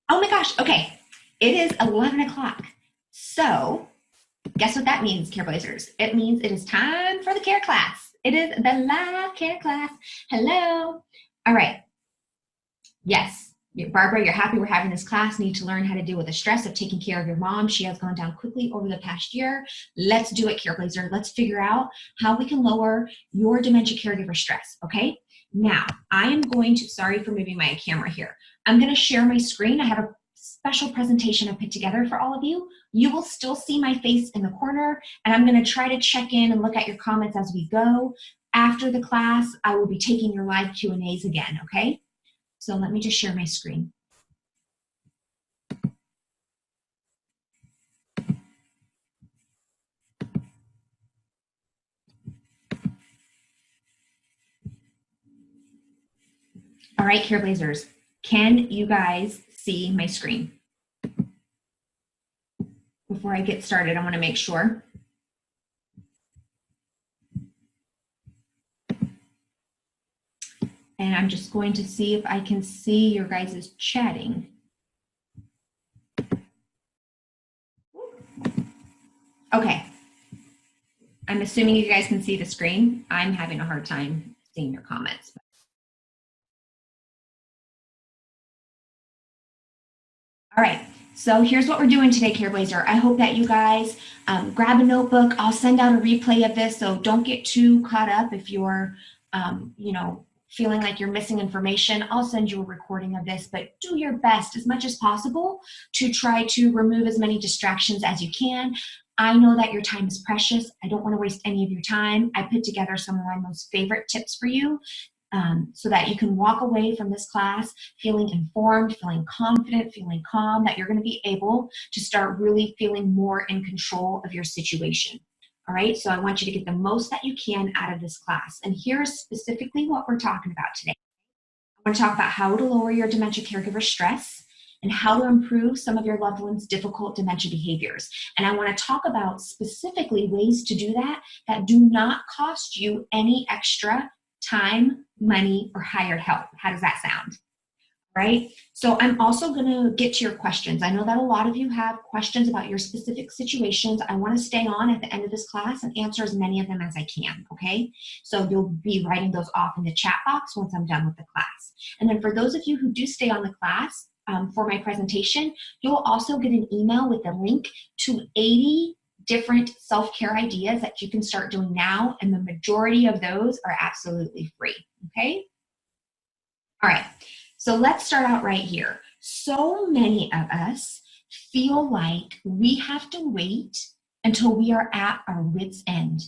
Oh my gosh, okay. It is 11 o'clock. So guess what that means, Care Blazers? It means it is time for the care class. It is the live care class. Hello. All right. Yes. Barbara, you're happy we're having this class. Need to learn how to deal with the stress of taking care of your mom. She has gone down quickly over the past year. Let's do it, Care Blazer. Let's figure out how we can lower your dementia caregiver stress, okay? Now, I am going to, sorry for moving my camera here. I'm going to share my screen. I have a special presentation I put together for all of you. You will still see my face in the corner, and I'm going to try to check in and look at your comments as we go. After the class, I will be taking your live Q&As again, okay? So let me just share my screen. All right, Care Blazers, can you guys see my screen? Before I get started, I want to make sure. And I'm just going to see if I can see your guys' chatting. Okay. I'm assuming you guys can see the screen. I'm having a hard time seeing your comments. All right, so here's what we're doing today, Care Blazer. I hope that you guys grab a notebook. I'll send out a replay of this, so don't get too caught up if you're, feeling like you're missing information. I'll send you a recording of this, but do your best as much as possible to try to remove as many distractions as you can. I know that your time is precious. I don't want to waste any of your time. I put together some of my most favorite tips for you so that you can walk away from this class feeling informed, feeling confident, feeling calm, that you're going to be able to start really feeling more in control of your situation. All right, so I want you to get the most that you can out of this class. And here's specifically what we're talking about today. I want to talk about how to lower your dementia caregiver stress and how to improve some of your loved ones' difficult dementia behaviors. And I want to talk about specifically ways to do that that do not cost you any extra time, money, or hired help. How does that sound? Right? So I'm also going to get to your questions. I know that a lot of you have questions about your specific situations. I want to stay on at the end of this class and answer as many of them as I can, okay? So you'll be writing those off in the chat box once I'm done with the class. And then for those of you who do stay on the class for my presentation, you'll also get an email with a link to 80 different self-care ideas that you can start doing now, and the majority of those are absolutely free, okay? All right. So let's start out right here. So many of us feel like we have to wait until we are at our wit's end,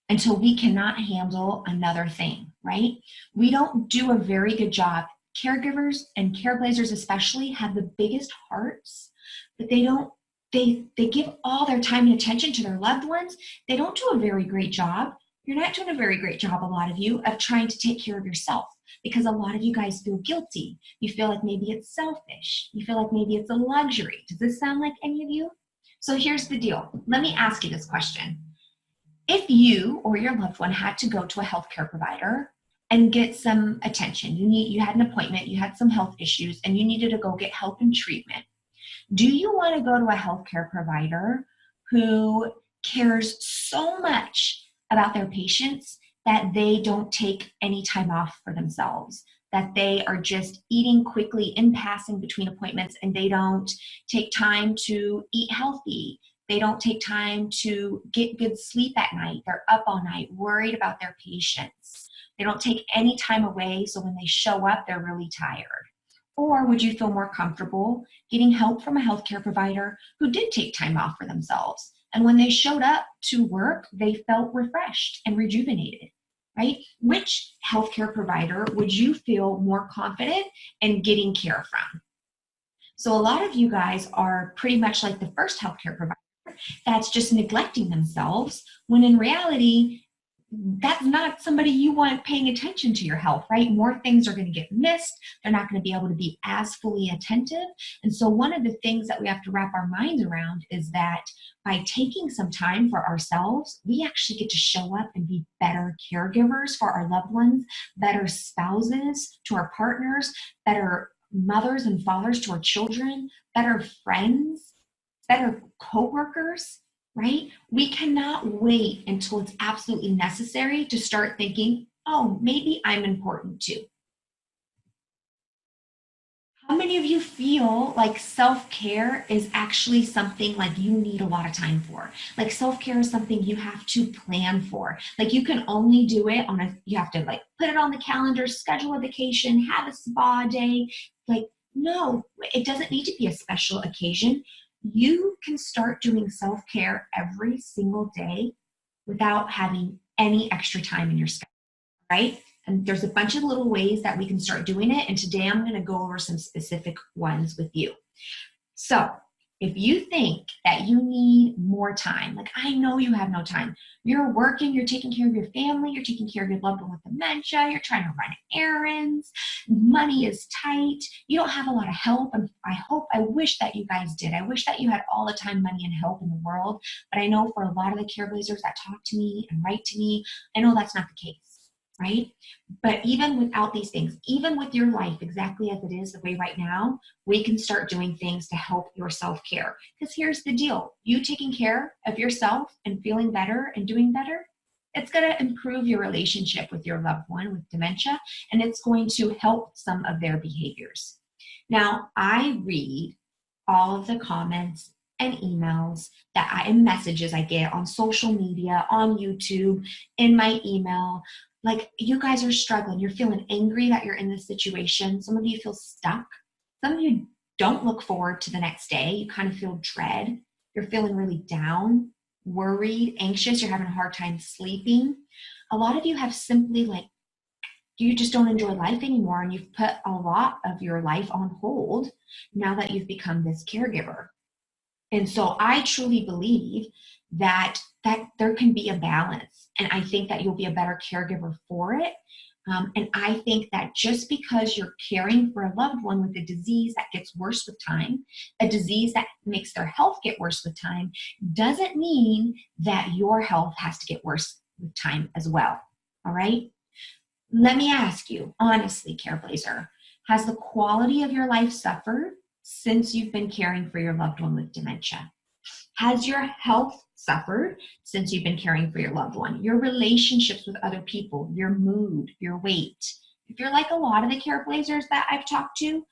until we cannot handle another thing, right? We don't do a very good job. Caregivers and care blazers especially have the biggest hearts, but they give all their time and attention to their loved ones. They don't do a very great job. You're not doing a very great job, a lot of you, of trying to take care of yourself, because a lot of you guys feel guilty. You feel like maybe it's selfish. You feel like maybe it's a luxury. Does this sound like any of you? So here's the deal. Let me ask you this question. If you or your loved one had to go to a healthcare provider and get some attention, you had an appointment, you had some health issues, and you needed to go get help and treatment, do you want to go to a healthcare provider who cares so much about their patients that they don't take any time off for themselves, that they are just eating quickly in passing between appointments, and they don't take time to eat healthy? They don't take time to get good sleep at night. They're up all night worried about their patients. They don't take any time away, so when they show up, they're really tired. Or would you feel more comfortable getting help from a healthcare provider who did take time off for themselves, and when they showed up to work, they felt refreshed and rejuvenated, right? Which healthcare provider would you feel more confident in getting care from? So a lot of you guys are pretty much like the first healthcare provider that's just neglecting themselves, when in reality, that's not somebody you want paying attention to your health, right? More things are going to get missed. They're not going to be able to be as fully attentive. And so one of the things that we have to wrap our minds around is that by taking some time for ourselves, we actually get to show up and be better caregivers for our loved ones, better spouses to our partners, better mothers and fathers to our children, better friends, better coworkers, right? We cannot wait until it's absolutely necessary to start thinking, oh, maybe I'm important too. How many of you feel like self-care is actually something like you need a lot of time for? Like self-care is something you have to plan for. Like you can only do it on you have to like put it on the calendar, schedule a vacation, have a spa day. Like, no, it doesn't need to be a special occasion. You can start doing self-care every single day without having any extra time in your schedule, right? And there's a bunch of little ways that we can start doing it. And today I'm going to go over some specific ones with you. So if you think that you need more time, like I know you have no time, you're working, you're taking care of your family, you're taking care of your loved one with dementia, you're trying to run errands, money is tight, you don't have a lot of help. And I wish that you guys did. I wish that you had all the time, money, and help in the world. But I know for a lot of the Trailblazers that talk to me and write to me, I know that's not the case. Right? But even without these things, even with your life exactly as it is the way right now, we can start doing things to help your self-care. Because here's the deal, you taking care of yourself and feeling better and doing better, it's going to improve your relationship with your loved one with dementia, and it's going to help some of their behaviors. Now, I read all of the comments and emails and messages I get on social media, on YouTube, in my email. Like you guys are struggling. You're feeling angry that you're in this situation. Some of you feel stuck. Some of you don't look forward to the next day. You kind of feel dread. You're feeling really down, worried, anxious. You're having a hard time sleeping. A lot of you have simply like, you just don't enjoy life anymore, and you've put a lot of your life on hold now that you've become this caregiver. And so I truly believe that there can be a balance, and I think that you'll be a better caregiver for it. And I think that just because you're caring for a loved one with a disease that gets worse with time, a disease that makes their health get worse with time, doesn't mean that your health has to get worse with time as well. All right? Let me ask you, honestly, Careblazer, has the quality of your life suffered since you've been caring for your loved one with dementia? Has your health suffered since you've been caring for your loved one? Your relationships with other people, your mood, your weight? If you're like a lot of the Careblazers that I've talked to,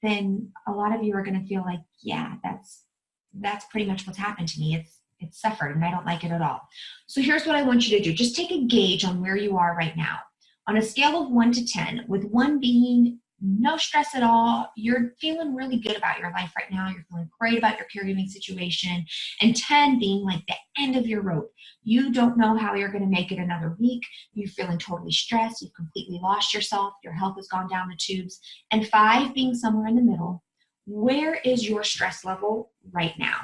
then a lot of you are going to feel like, yeah, that's pretty much what's happened to me. It's suffered and I don't like it at all. So here's what I want you to do. Just take a gauge on where you are right now. On a scale of 1 to 10, with 1 being no stress at all, you're feeling really good about your life right now, you're feeling great about your caregiving situation, and 10 being like the end of your rope. You don't know how you're going to make it another week, you're feeling totally stressed, you've completely lost yourself, your health has gone down the tubes, and 5 being somewhere in the middle. Where is your stress level right now?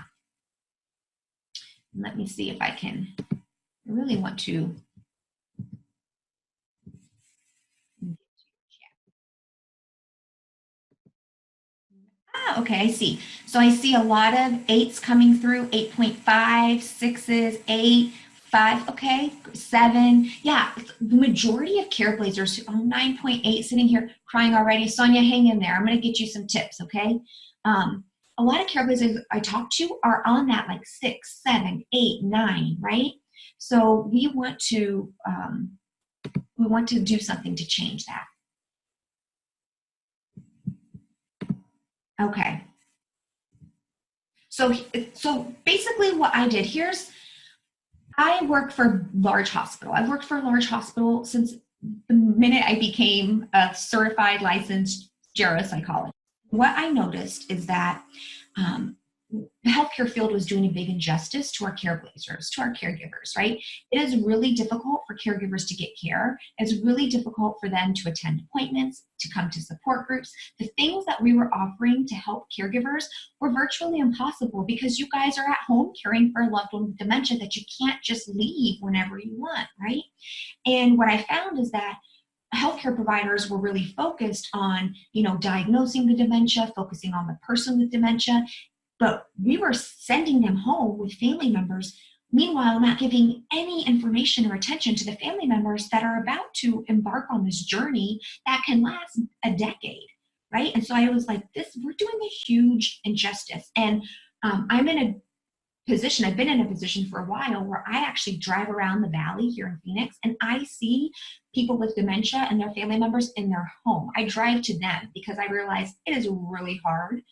Let me see if I really want to. Ah, okay, I see. So I see a lot of 8s coming through, 8.5, 6s, 8, 5, okay, 7. Yeah, the majority of Careblazers, 9.8 sitting here crying already. Sonia, hang in there. I'm going to get you some tips, okay? A lot of Careblazers I talk to are on that like 6, 7, 8, 9, right? So we want to do something to change that. Okay. So basically what I did, I work for a large hospital. I've worked for a large hospital since the minute I became a certified licensed geropsychologist. What I noticed is that the healthcare field was doing a big injustice to our Careblazers, to our caregivers, right? It is really difficult for caregivers to get care. It's really difficult for them to attend appointments, to come to support groups. The things that we were offering to help caregivers were virtually impossible because you guys are at home caring for a loved one with dementia that you can't just leave whenever you want, right? And what I found is that healthcare providers were really focused on, diagnosing the dementia, focusing on the person with dementia, but we were sending them home with family members, meanwhile not giving any information or attention to the family members that are about to embark on this journey that can last a decade, right? And so I was like, we're doing a huge injustice. And I'm in a position, I've been in a position for a while where I actually drive around the valley here in Phoenix and I see people with dementia and their family members in their home. I drive to them because I realize it is really hard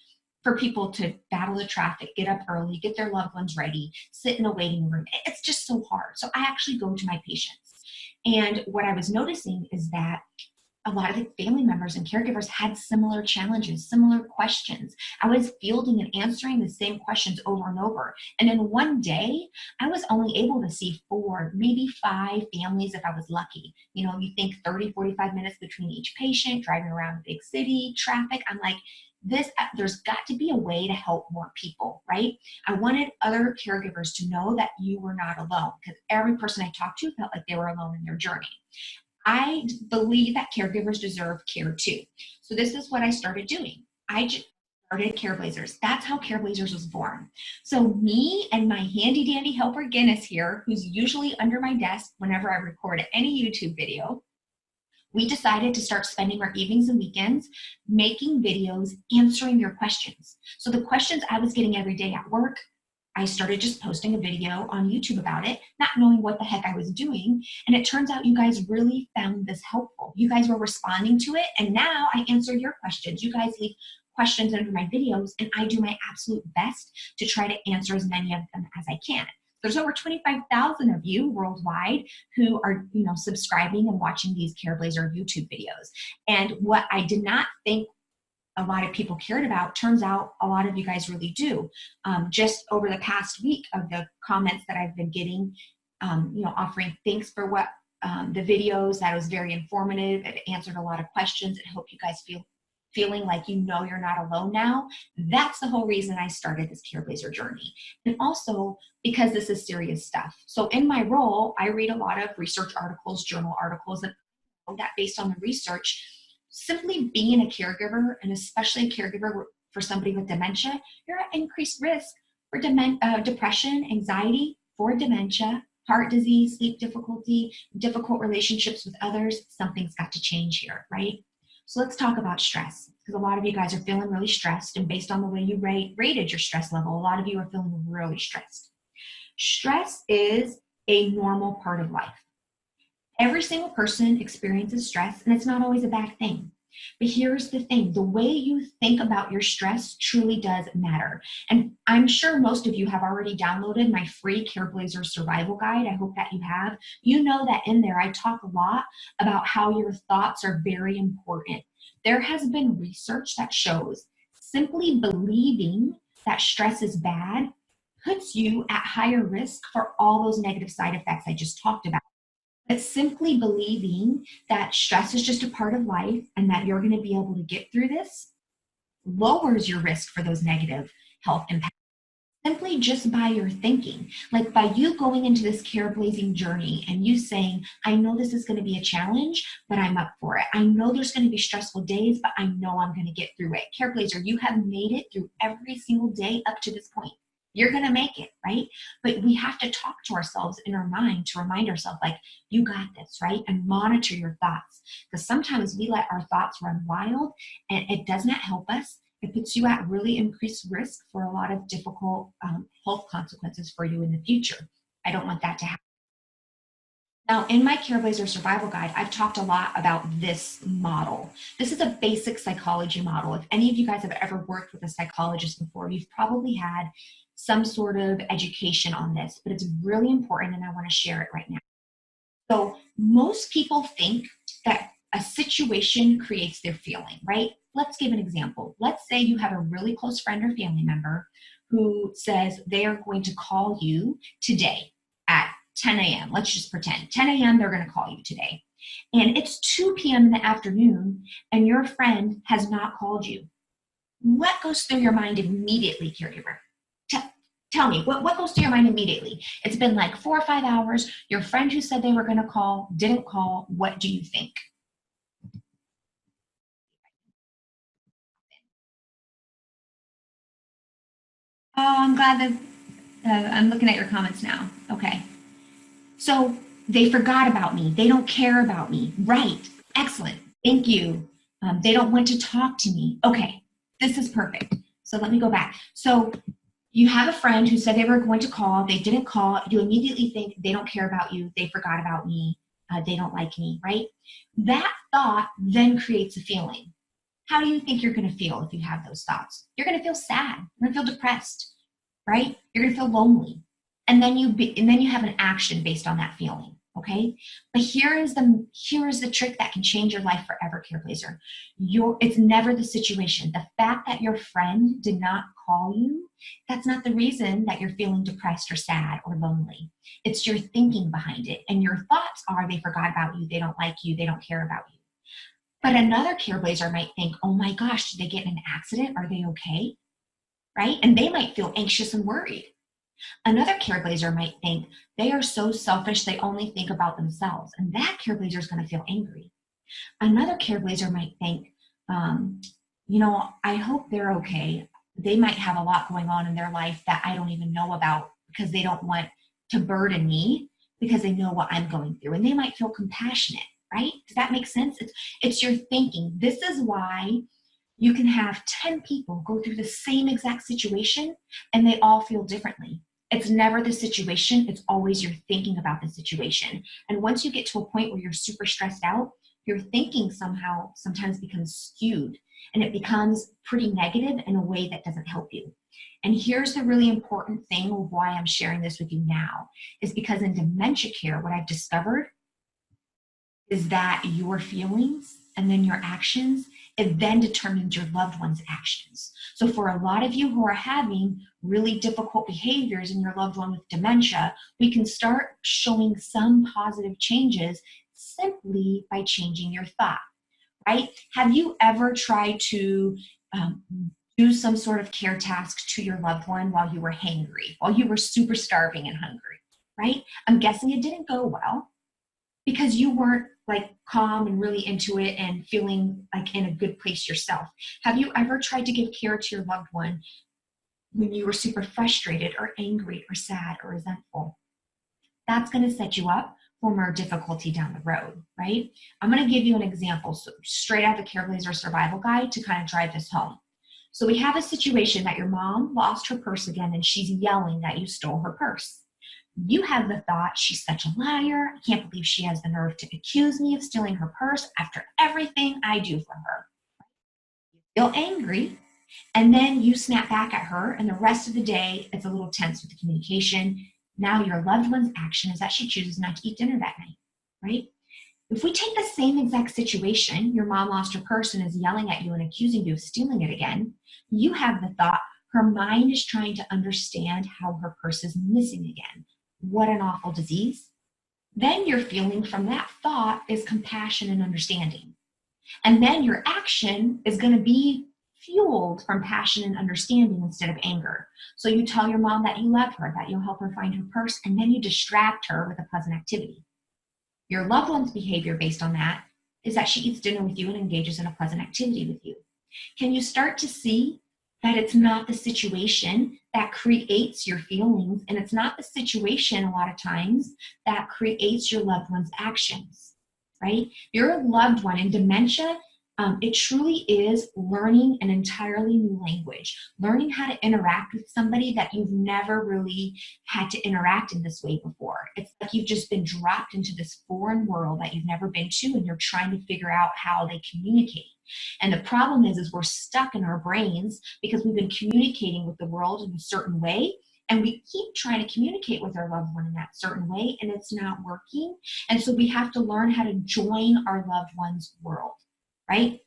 for people to battle the traffic, get up early, get their loved ones ready, sit in a waiting room. It's just so hard. So I actually go to my patients. And what I was noticing is that a lot of the family members and caregivers had similar challenges, similar questions. I was fielding and answering the same questions over and over. And in one day, I was only able to see 4, maybe 5 families if I was lucky. You know, you think 30, 45 minutes between each patient, driving around a big city, traffic. I'm like, there's got to be a way to help more people, right? I wanted other caregivers to know that you were not alone, because every person I talked to felt like they were alone in their journey. I believe that caregivers deserve care too. So this is what I started doing. I just started Careblazers. That's how Careblazers was born. So me and my handy dandy helper Guinness here, who's usually under my desk whenever I record any YouTube video, we decided to start spending our evenings and weekends making videos answering your questions. So the questions I was getting every day at work, I started just posting a video on YouTube about it, not knowing what the heck I was doing. And it turns out you guys really found this helpful. You guys were responding to it, and now I answer your questions. You guys leave questions under my videos, and I do my absolute best to try to answer as many of them as I can. There's over 25,000 of you worldwide who are, subscribing and watching these Careblazer YouTube videos. And what I did not think a lot of people cared about, turns out a lot of you guys really do. Just over the past week of the comments that I've been getting, offering thanks for what the videos, that was very informative. It answered a lot of questions. It helped you guys feeling like you're not alone now. That's the whole reason I started this Careblazer journey. And also because this is serious stuff. So in my role, I read a lot of research articles, journal articles, and that based on the research, simply being a caregiver, and especially a caregiver for somebody with dementia, you're at increased risk for depression, anxiety, for dementia, heart disease, sleep difficulty, difficult relationships with others. Something's got to change here, right? So let's talk about stress, because a lot of you guys are feeling really stressed, and based on the way you rated your stress level, a lot of you are feeling really stressed. Stress is a normal part of life. Every single person experiences stress, and it's not always a bad thing. But here's the thing, the way you think about your stress truly does matter. And I'm sure most of you have already downloaded my free Careblazer survival guide. I hope that you have. You know that in there I talk a lot about how your thoughts are very important. There has been research that shows simply believing that stress is bad puts you at higher risk for all those negative side effects I just talked about. But simply believing that stress is just a part of life and that you're going to be able to get through this lowers your risk for those negative health impacts. Simply just by your thinking, like by you going into this Careblazing journey and you saying, I know this is going to be a challenge, but I'm up for it. I know there's going to be stressful days, but I know I'm going to get through it. Careblazer, you have made it through every single day up to this point. You're going to make it, right? But we have to talk to ourselves in our mind to remind ourselves, like, you got this, right? And monitor your thoughts. Because sometimes we let our thoughts run wild and it does not help us. It puts you at really increased risk for a lot of difficult health consequences for you in the future. I don't want that to happen. Now, in my Careblazer survival guide, I've talked a lot about this model. This is a basic psychology model. If any of you guys have ever worked with a psychologist before, you've probably had some sort of education on this, but it's really important and I want to share it right now. So most people think that a situation creates their feeling, right? Let's give an example. Let's say you have a really close friend or family member who says they are going to call you today at 10 a.m. Let's just pretend 10 a.m. they're going to call you today. And it's 2 p.m. in the afternoon and your friend has not called you. What goes through your mind immediately, caregiver? Tell me, what goes through your mind immediately? It's been like 4 or 5 hours. Your friend who said they were going to call didn't call. What do you think? Oh, I'm glad that I'm looking at your comments now. Okay. So they forgot about me. They don't care about me. Right. Excellent. Thank you. They don't want to talk to me. Okay, this is perfect. So let me go back. So you have a friend who said they were going to call, they didn't call, you immediately think they don't care about you, they forgot about me, they don't like me, right? That thought then creates a feeling. How do you think you're going to feel if you have those thoughts? You're going to feel sad, you're going to feel depressed, right? You're going to feel lonely. And then you have an action based on that feeling. Okay, but here is the trick that can change your life forever, Careblazer. It's never the situation. The fact that your friend did not call you, that's not the reason that you're feeling depressed or sad or lonely. It's your thinking behind it, and your thoughts are they forgot about you, they don't like you, they don't care about you. But another Careblazer might think, oh my gosh, did they get in an accident? Are they okay? Right? And they might feel anxious and worried. Another Careblazer might think they are so selfish, they only think about themselves, and that Careblazer is going to feel angry. Another Careblazer might think, I hope they're okay. They might have a lot going on in their life that I don't even know about because they don't want to burden me because they know what I'm going through, and they might feel compassionate, right? Does that make sense? It's your thinking. This is why you can have 10 people go through the same exact situation and they all feel differently. It's never the situation, it's always your thinking about the situation. And once you get to a point where you're super stressed out, your thinking somehow sometimes becomes skewed and it becomes pretty negative in a way that doesn't help you. And here's the really important thing of why I'm sharing this with you now, is because in dementia care, what I've discovered is that your feelings and then your actions, it then determines your loved one's actions. So for a lot of you who are having really difficult behaviors in your loved one with dementia, we can start showing some positive changes simply by changing your thought, right? Have you ever tried to do some sort of care task to your loved one while you were hangry, while you were super starving and hungry, right? I'm guessing it didn't go well because you weren't like calm and really into it and feeling like in a good place yourself. Have you ever tried to give care to your loved one when you were super frustrated or angry or sad or resentful? That's going to set you up for more difficulty down the road, right? I'm going to give you an example, so straight out the Careblazer Survival Guide to kind of drive this home. So we have a situation that your mom lost her purse again and she's yelling that you stole her purse. You have the thought, she's such a liar. I can't believe she has the nerve to accuse me of stealing her purse after everything I do for her. You feel angry, and then you snap back at her, and the rest of the day, it's a little tense with the communication. Now your loved one's action is that she chooses not to eat dinner that night, right? If we take the same exact situation, your mom lost her purse and is yelling at you and accusing you of stealing it again, you have the thought, her mind is trying to understand how her purse is missing again. What an awful disease. Then your feeling from that thought is compassion and understanding. And then your action is going to be fueled from passion and understanding instead of anger. So you tell your mom that you love her, that you'll help her find her purse, and then you distract her with a pleasant activity. Your loved one's behavior based on that is that she eats dinner with you and engages in a pleasant activity with you. Can you start to see that it's not the situation that creates your feelings, and it's not the situation a lot of times that creates your loved one's actions, right? Your loved one in dementia, it truly is learning an entirely new language, learning how to interact with somebody that you've never really had to interact in this way before. It's like you've just been dropped into this foreign world that you've never been to, and you're trying to figure out how they communicate. And the problem is we're stuck in our brains because we've been communicating with the world in a certain way, and we keep trying to communicate with our loved one in that certain way, and it's not working. And so we have to learn how to join our loved one's world, right?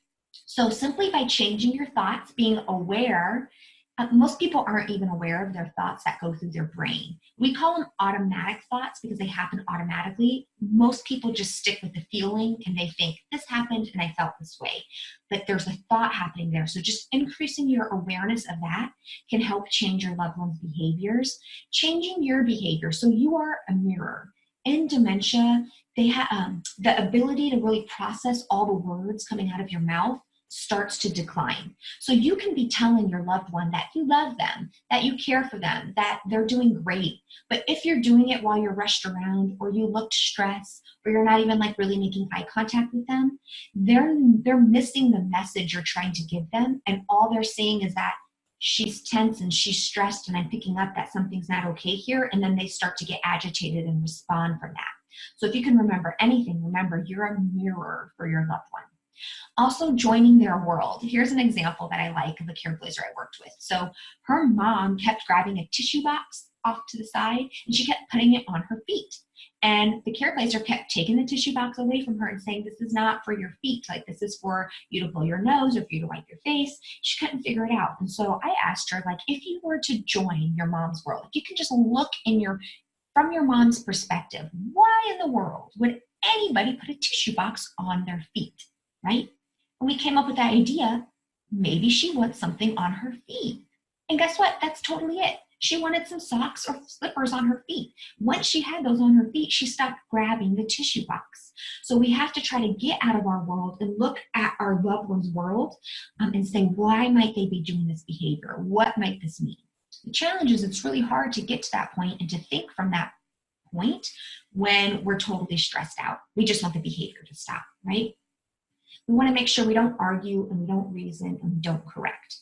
So simply by changing your thoughts, being aware, most people aren't even aware of their thoughts that go through their brain. We call them automatic thoughts because they happen automatically. Most people just stick with the feeling and they think, this happened and I felt this way. But there's a thought happening there. So just increasing your awareness of that can help change your loved one's behaviors, changing your behavior. So you are a mirror. In dementia, they have the ability to really process all the words coming out of your mouth starts to decline. So you can be telling your loved one that you love them, that you care for them, that they're doing great. But if you're doing it while you're rushed around, or you look stressed, or you're not even like really making eye contact with them, they're missing the message you're trying to give them. And all they're seeing is that she's tense and she's stressed, and I'm picking up that something's not okay here. And then they start to get agitated and respond from that. So if you can remember anything, remember you're a mirror for your loved one. Also, joining their world. Here's an example that I like of a care blazer I worked with. So her mom kept grabbing a tissue box off to the side, and she kept putting it on her feet. And the care blazer kept taking the tissue box away from her and saying, this is not for your feet. Like, this is for you to blow your nose or for you to wipe your face. She couldn't figure it out. And so I asked her, like, if you were to join your mom's world, if you can just look from your mom's perspective, why in the world would anybody put a tissue box on their feet, right? And we came up with that idea, maybe she wants something on her feet. And guess what? That's totally it. She wanted some socks or slippers on her feet. Once she had those on her feet, she stopped grabbing the tissue box. So we have to try to get out of our world and look at our loved one's world and say, why might they be doing this behavior? What might this mean? The challenge is it's really hard to get to that point and to think from that point when we're totally stressed out. We just want the behavior to stop, right? We want to make sure we don't argue and we don't reason and we don't correct.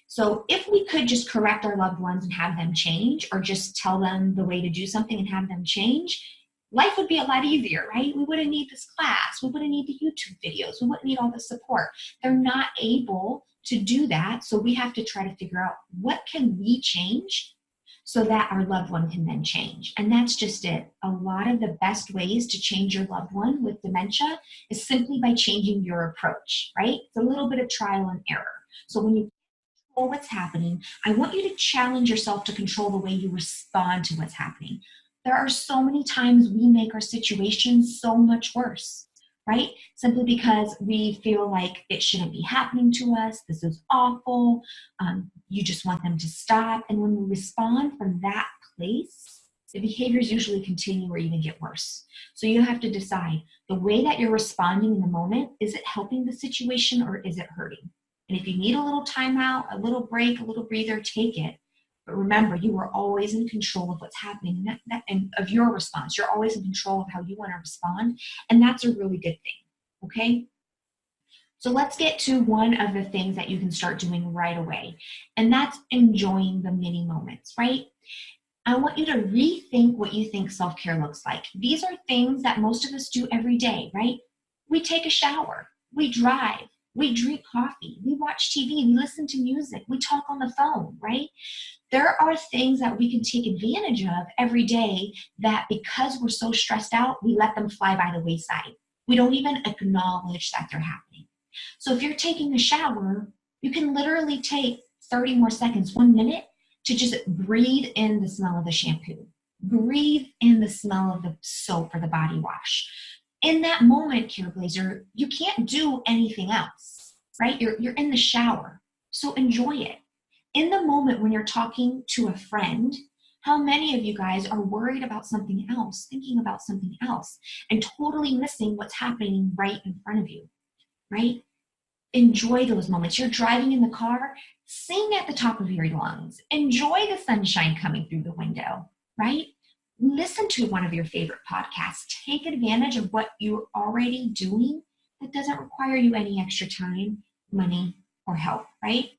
So if we could just correct our loved ones and have them change, or just tell them the way to do something and have them change, life would be a lot easier, right? We wouldn't need this class. We wouldn't need the YouTube videos. We wouldn't need all the support. They're not able to do that. So we have to try to figure out, what can we change so that our loved one can then change? And that's just it. A lot of the best ways to change your loved one with dementia is simply by changing your approach, right? It's a little bit of trial and error. So when you control what's happening, I want you to challenge yourself to control the way you respond to what's happening. There are so many times we make our situations so much worse, right? Simply because we feel like it shouldn't be happening to us. This is awful. You just want them to stop. And when we respond from that place, the behaviors usually continue or even get worse. So you have to decide, the way that you're responding in the moment, is it helping the situation or is it hurting? And if you need a little timeout, a little break, a little breather, take it. But remember, you are always in control of what's happening and of your response. You're always in control of how you want to respond. And that's a really good thing, okay? So let's get to one of the things that you can start doing right away. And that's enjoying the mini moments, right? I want you to rethink what you think self-care looks like. These are things that most of us do every day, right? We take a shower, we drive, we drink coffee, we watch TV, we listen to music, we talk on the phone, right? There are things that we can take advantage of every day that, because we're so stressed out, we let them fly by the wayside. We don't even acknowledge that they're happening. So if you're taking a shower, you can literally take 30 more seconds, 1 minute, to just breathe in the smell of the shampoo. Breathe in the smell of the soap or the body wash. In that moment, Care Blazer, you can't do anything else, right? You're in the shower, so enjoy it. In the moment when you're talking to a friend, how many of you guys are worried about something else, thinking about something else, and totally missing what's happening right in front of you, right? Enjoy those moments. You're driving in the car, sing at the top of your lungs. Enjoy the sunshine coming through the window, right? Listen to one of your favorite podcasts. Take advantage of what you're already doing that doesn't require you any extra time, money, or help, right?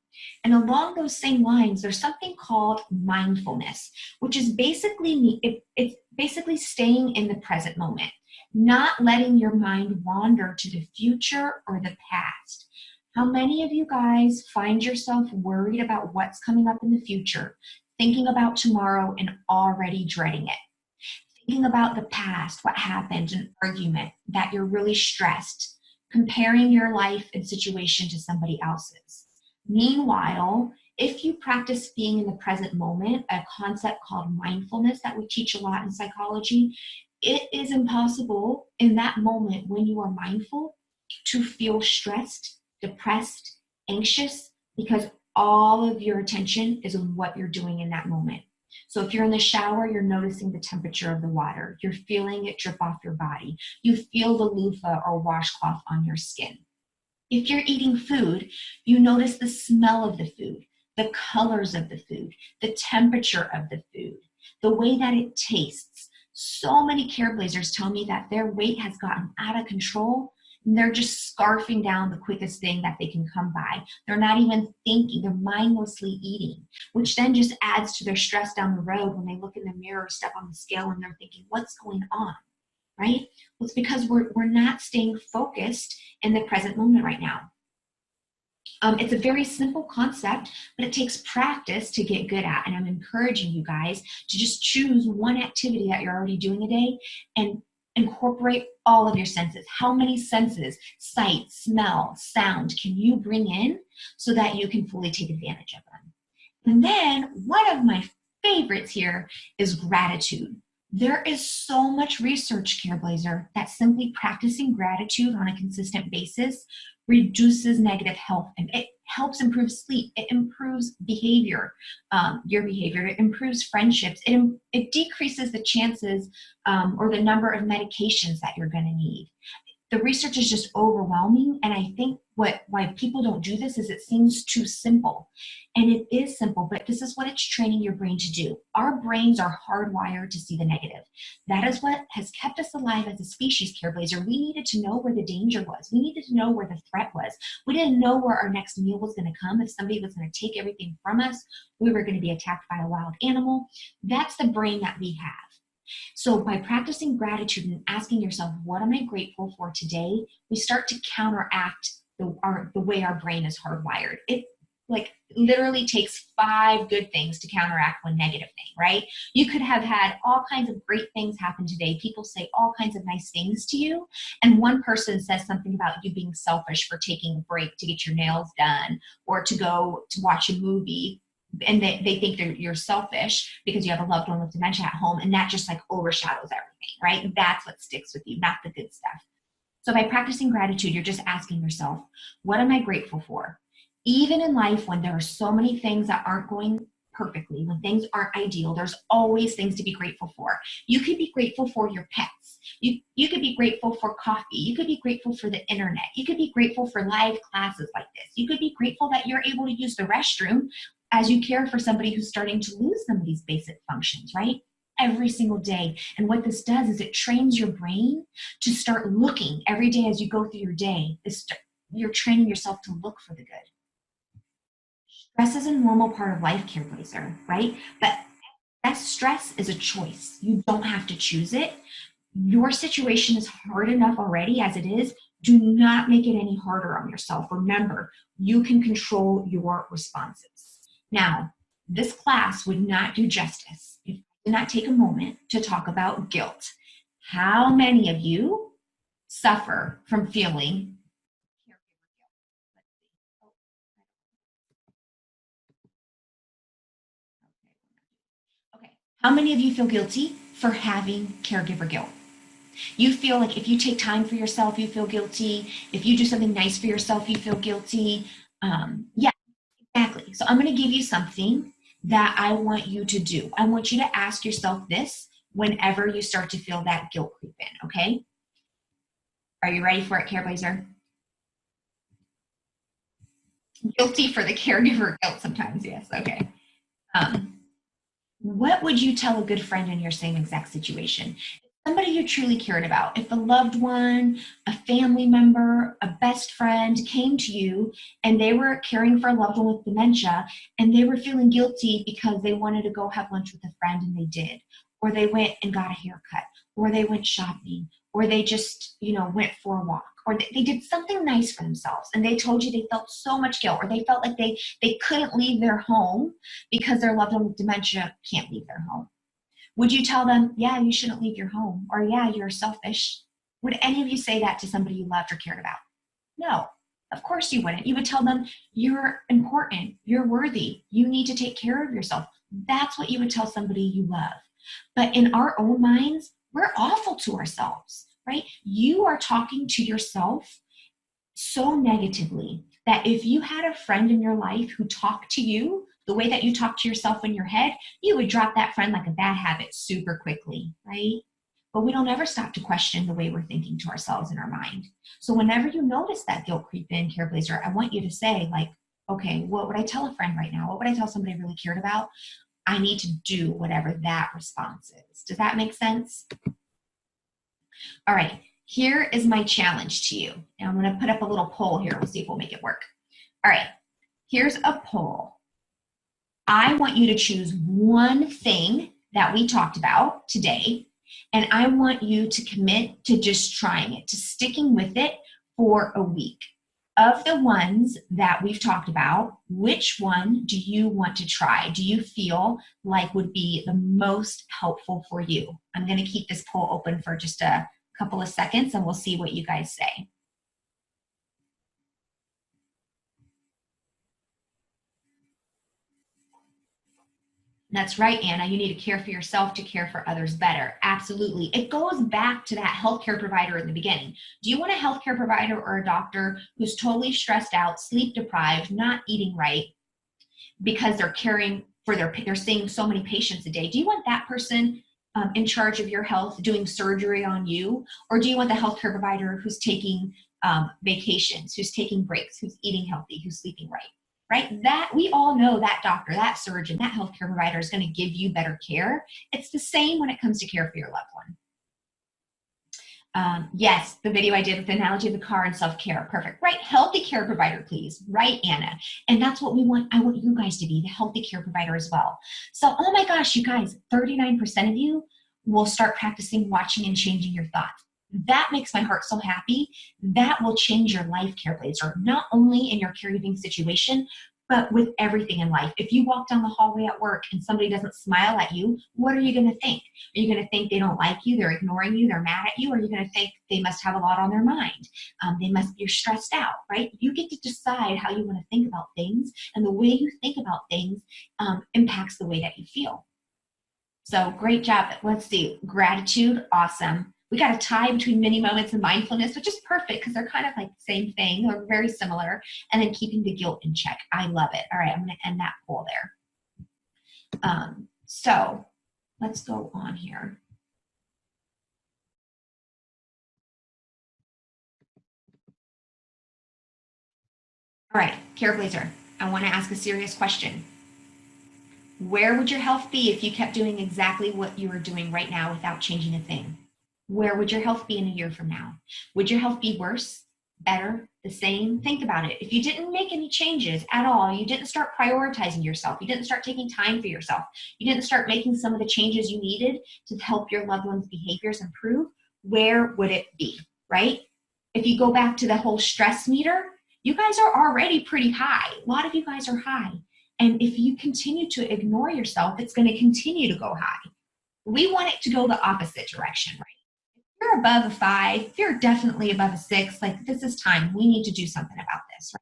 And along those same lines, there's something called mindfulness, which is basically it's basically staying in the present moment, not letting your mind wander to the future or the past. How many of you guys find yourself worried about what's coming up in the future, thinking about tomorrow and already dreading it? Thinking about the past, what happened, an argument, that you're really stressed, comparing your life and situation to somebody else's. Meanwhile, if you practice being in the present moment, a concept called mindfulness that we teach a lot in psychology, it is impossible in that moment when you are mindful to feel stressed, depressed, anxious, because all of your attention is on what you're doing in that moment. So if you're in the shower, you're noticing the temperature of the water. You're feeling it drip off your body. You feel the loofah or washcloth on your skin. If you're eating food, you notice the smell of the food, the colors of the food, the temperature of the food, the way that it tastes. So many care blazers tell me that their weight has gotten out of control and they're just scarfing down the quickest thing that they can come by. They're not even thinking, they're mindlessly eating, which then just adds to their stress down the road when they look in the mirror, step on the scale, and they're thinking, what's going on, right? Well, it's because we're not staying focused in the present moment right now. It's a very simple concept, but it takes practice to get good at. And I'm encouraging you guys to just choose one activity that you're already doing a day and incorporate all of your senses. How many senses, sight, smell, sound, can you bring in so that you can fully take advantage of them? And then one of my favorites here is gratitude. There is so much research, Care Blazer, that simply practicing gratitude on a consistent basis reduces negative health, and it helps improve sleep. It improves behavior, your behavior. It improves friendships. It decreases the chances or the number of medications that you're going to need. The research is just overwhelming, and I think why people don't do this is it seems too simple. And it is simple, but this is what it's training your brain to do. Our brains are hardwired to see the negative. That is what has kept us alive as a species, Care Blazer. We needed to know where the danger was. We needed to know where the threat was. We didn't know where our next meal was going to come. If somebody was going to take everything from us, we were going to be attacked by a wild animal. That's the brain that we have. So by practicing gratitude and asking yourself, what am I grateful for today? We start to counteract the way our brain is hardwired. It literally takes 5 good things to counteract one negative thing, right? You could have had all kinds of great things happen today. People say all kinds of nice things to you. And one person says something about you being selfish for taking a break to get your nails done or to go to watch a movie. And they think you're selfish because you have a loved one with dementia at home, and that just overshadows everything, right? That's what sticks with you, not the good stuff. So by practicing gratitude, you're just asking yourself, what am I grateful for? Even in life, when there are so many things that aren't going perfectly, when things aren't ideal, there's always things to be grateful for. You could be grateful for your pets. You could be grateful for coffee. You could be grateful for the internet. You could be grateful for live classes like this. You could be grateful that you're able to use the restroom as you care for somebody who's starting to lose some of these basic functions, right? Every single day. And what this does is it trains your brain to start looking every day as you go through your day. You're training yourself to look for the good. Stress is a normal part of life, Care Blazer, right? But that stress is a choice. You don't have to choose it. Your situation is hard enough already as it is. Do not make it any harder on yourself. Remember, you can control your responses. Now, this class would not do justice if I did not take a moment to talk about guilt. How many of you suffer from feeling caregiver guilt? Okay. How many of you feel guilty for having caregiver guilt? You feel like if you take time for yourself, you feel guilty. If you do something nice for yourself, you feel guilty. Yeah, exactly. So I'm going to give you something that I want you to do. I want you to ask yourself this whenever you start to feel that guilt creep in, okay? Are you ready for it, Care Blazer? Guilty for the caregiver guilt sometimes, yes, okay. What would you tell a good friend in your same exact situation? Somebody you truly cared about. If a loved one, a family member, a best friend came to you and they were caring for a loved one with dementia and they were feeling guilty because they wanted to go have lunch with a friend and they did, or they went and got a haircut, or they went shopping, or they just, went for a walk, or they did something nice for themselves and they told you they felt so much guilt, or they felt like they couldn't leave their home because their loved one with dementia can't leave their home. Would you tell them, yeah, you shouldn't leave your home, or yeah, you're selfish? Would any of you say that to somebody you loved or cared about? No, of course you wouldn't. You would tell them, you're important, you're worthy, you need to take care of yourself. That's what you would tell somebody you love. But in our own minds, we're awful to ourselves, right? You are talking to yourself so negatively that if you had a friend in your life who talked to you the way that you talk to yourself in your head, you would drop that friend like a bad habit super quickly, right? but we don't ever stop to question the way we're thinking to ourselves in our mind. So whenever you notice that guilt creep in, Trailblazer, I want you to say, like, okay, what would I tell a friend right now? What would I tell somebody I really cared about? I need to do whatever that response is. Does that make sense? All right, here is my challenge to you. And I'm going to put up a little poll here. We'll see if we'll make it work. All right, here's a poll. I want you to choose one thing that we talked about today, and I want you to commit to just trying it, to sticking with it for a week. Of the ones that we've talked about, which one do you want to try? Do you feel like would be the most helpful for you? I'm going to keep this poll open for just a couple of seconds and we'll see what you guys say. That's right, Anna. You need to care for yourself to care for others better. Absolutely. It goes back to that healthcare provider in the beginning. Do you want a healthcare provider or a doctor who's totally stressed out, sleep deprived, not eating right because they're caring for they're seeing so many patients a day? Do you want that person in charge of your health doing surgery on you? Or do you want the healthcare provider who's taking vacations, who's taking breaks, who's eating healthy, who's sleeping right? Right? That we all know that doctor, that surgeon, that healthcare provider is going to give you better care. It's the same when it comes to care for your loved one. Yes, the video I did with the analogy of the car and self-care. Perfect. Right? Healthy care provider, please. Right, Anna? And that's what we want. I want you guys to be the healthy care provider as well. So, oh my gosh, you guys, 39% of you will start practicing watching and changing your thoughts. That makes my heart so happy. That will change your life, Trailblazer, not only in your caregiving situation, but with everything in life. If you walk down the hallway at work and somebody doesn't smile at you, what are you going to think? Are you going to think they don't like you, they're ignoring you, they're mad at you? Or are you going to think they must have a lot on their mind? They must be stressed out, right? You get to decide how you want to think about things, and the way you think about things impacts the way that you feel. So great job. Let's see. Gratitude, awesome. We got a tie between mini moments and mindfulness, which is perfect because they're kind of like the same thing or very similar. And then keeping the guilt in check. I love it. All right, I'm going to end that poll there. So let's go on here. All right, Trailblazer, I want to ask a serious question. Where would your health be if you kept doing exactly what you are doing right now without changing a thing? Where would your health be in a year from now? Would your health be worse, better, the same? Think about it. If you didn't make any changes at all, you didn't start prioritizing yourself, you didn't start taking time for yourself, you didn't start making some of the changes you needed to help your loved one's behaviors improve, where would it be, right? If you go back to the whole stress meter, you guys are already pretty high. A lot of you guys are high. And if you continue to ignore yourself, it's going to continue to go high. We want it to go the opposite direction, right? If you're above a 5, if you're definitely above a 6, like this is time. We need to do something about this, right?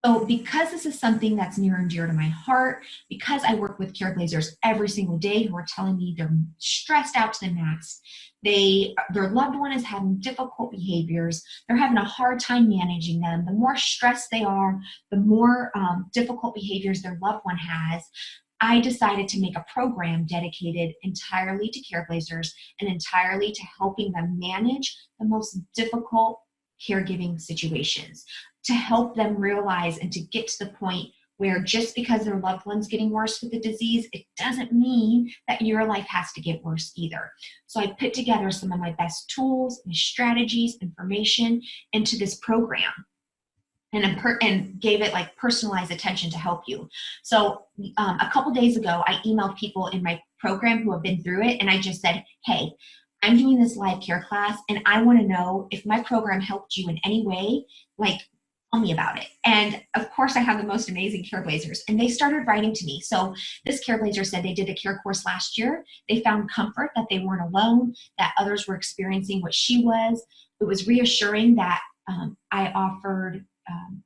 So because this is something that's near and dear to my heart, because I work with Trailblazers every single day who are telling me they're stressed out to the max, their loved one is having difficult behaviors, they're having a hard time managing them. The more stressed they are, the more difficult behaviors their loved one has. I decided to make a program dedicated entirely to Trailblazers and entirely to helping them manage the most difficult caregiving situations, to help them realize and to get to the point where just because their loved one's getting worse with the disease, it doesn't mean that your life has to get worse either. So I put together some of my best tools, my strategies, information into this program. And gave it like personalized attention to help you. So a couple days ago, I emailed people in my program who have been through it, and I just said, hey, I'm doing this live care class, and I want to know if my program helped you in any way, like tell me about it. And of course, I have the most amazing Trailblazers, and they started writing to me. So this Trailblazer said they did the care course last year. They found comfort that they weren't alone, that others were experiencing what she was. It was reassuring that I offered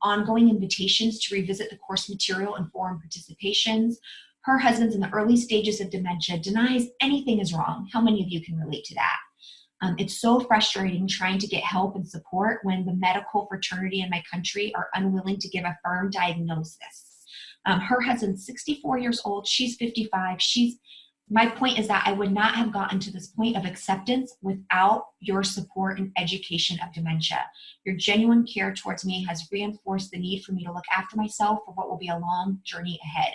ongoing invitations to revisit the course material and forum participations. Her husband's in the early stages of dementia, denies anything is wrong. How many of you can relate to that? It's so frustrating trying to get help and support when the medical fraternity in my country are unwilling to give a firm diagnosis. Her husband's 64 years old, she's 55, she's my point is that I would not have gotten to this point of acceptance without your support and education of dementia. Your genuine care towards me has reinforced the need for me to look after myself for what will be a long journey ahead.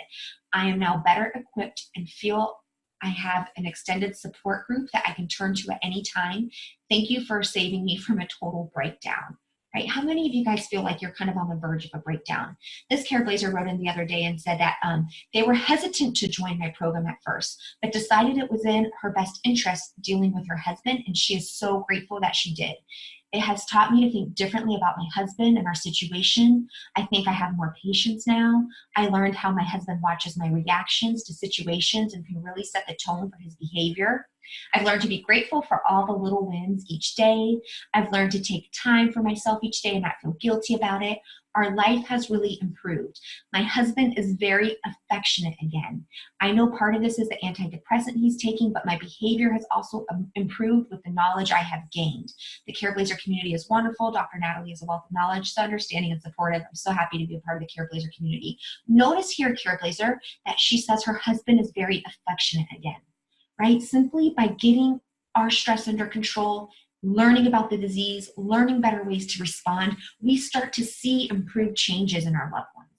I am now better equipped and feel I have an extended support group that I can turn to at any time. Thank you for saving me from a total breakdown. Right? How many of you guys feel like you're kind of on the verge of a breakdown? This Careblazer wrote in the other day and said that they were hesitant to join my program at first, but decided it was in her best interest dealing with her husband, and she is so grateful that she did. It has taught me to think differently about my husband and our situation. I think I have more patience now. I learned how my husband watches my reactions to situations and can really set the tone for his behavior. I've learned to be grateful for all the little wins each day. I've learned to take time for myself each day and not feel guilty about it. Our life has really improved. My husband is very affectionate again. I know part of this is the antidepressant he's taking, but my behavior has also improved with the knowledge I have gained. The Careblazer community is wonderful. Dr. Natalie is a wealth of knowledge, so understanding and supportive. I'm so happy to be a part of the Careblazer community. Notice here, Careblazer, that she says her husband is very affectionate again, right? Simply by getting our stress under control, learning about the disease, learning better ways to respond, we start to see improved changes in our loved ones.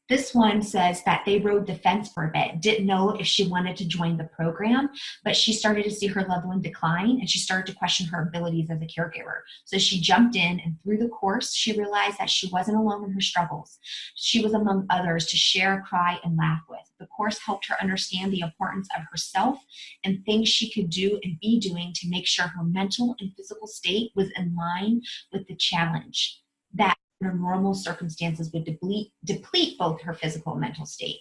This one says that they rode the fence for a bit, didn't know if she wanted to join the program, but she started to see her loved one decline and she started to question her abilities as a caregiver. So she jumped in, and through the course, she realized that she wasn't alone in her struggles. She was among others to share, cry, and laugh with. The course helped her understand the importance of herself and things she could do and be doing to make sure her mental and physical state was in line with the challenge that under normal circumstances would deplete both her physical and mental state.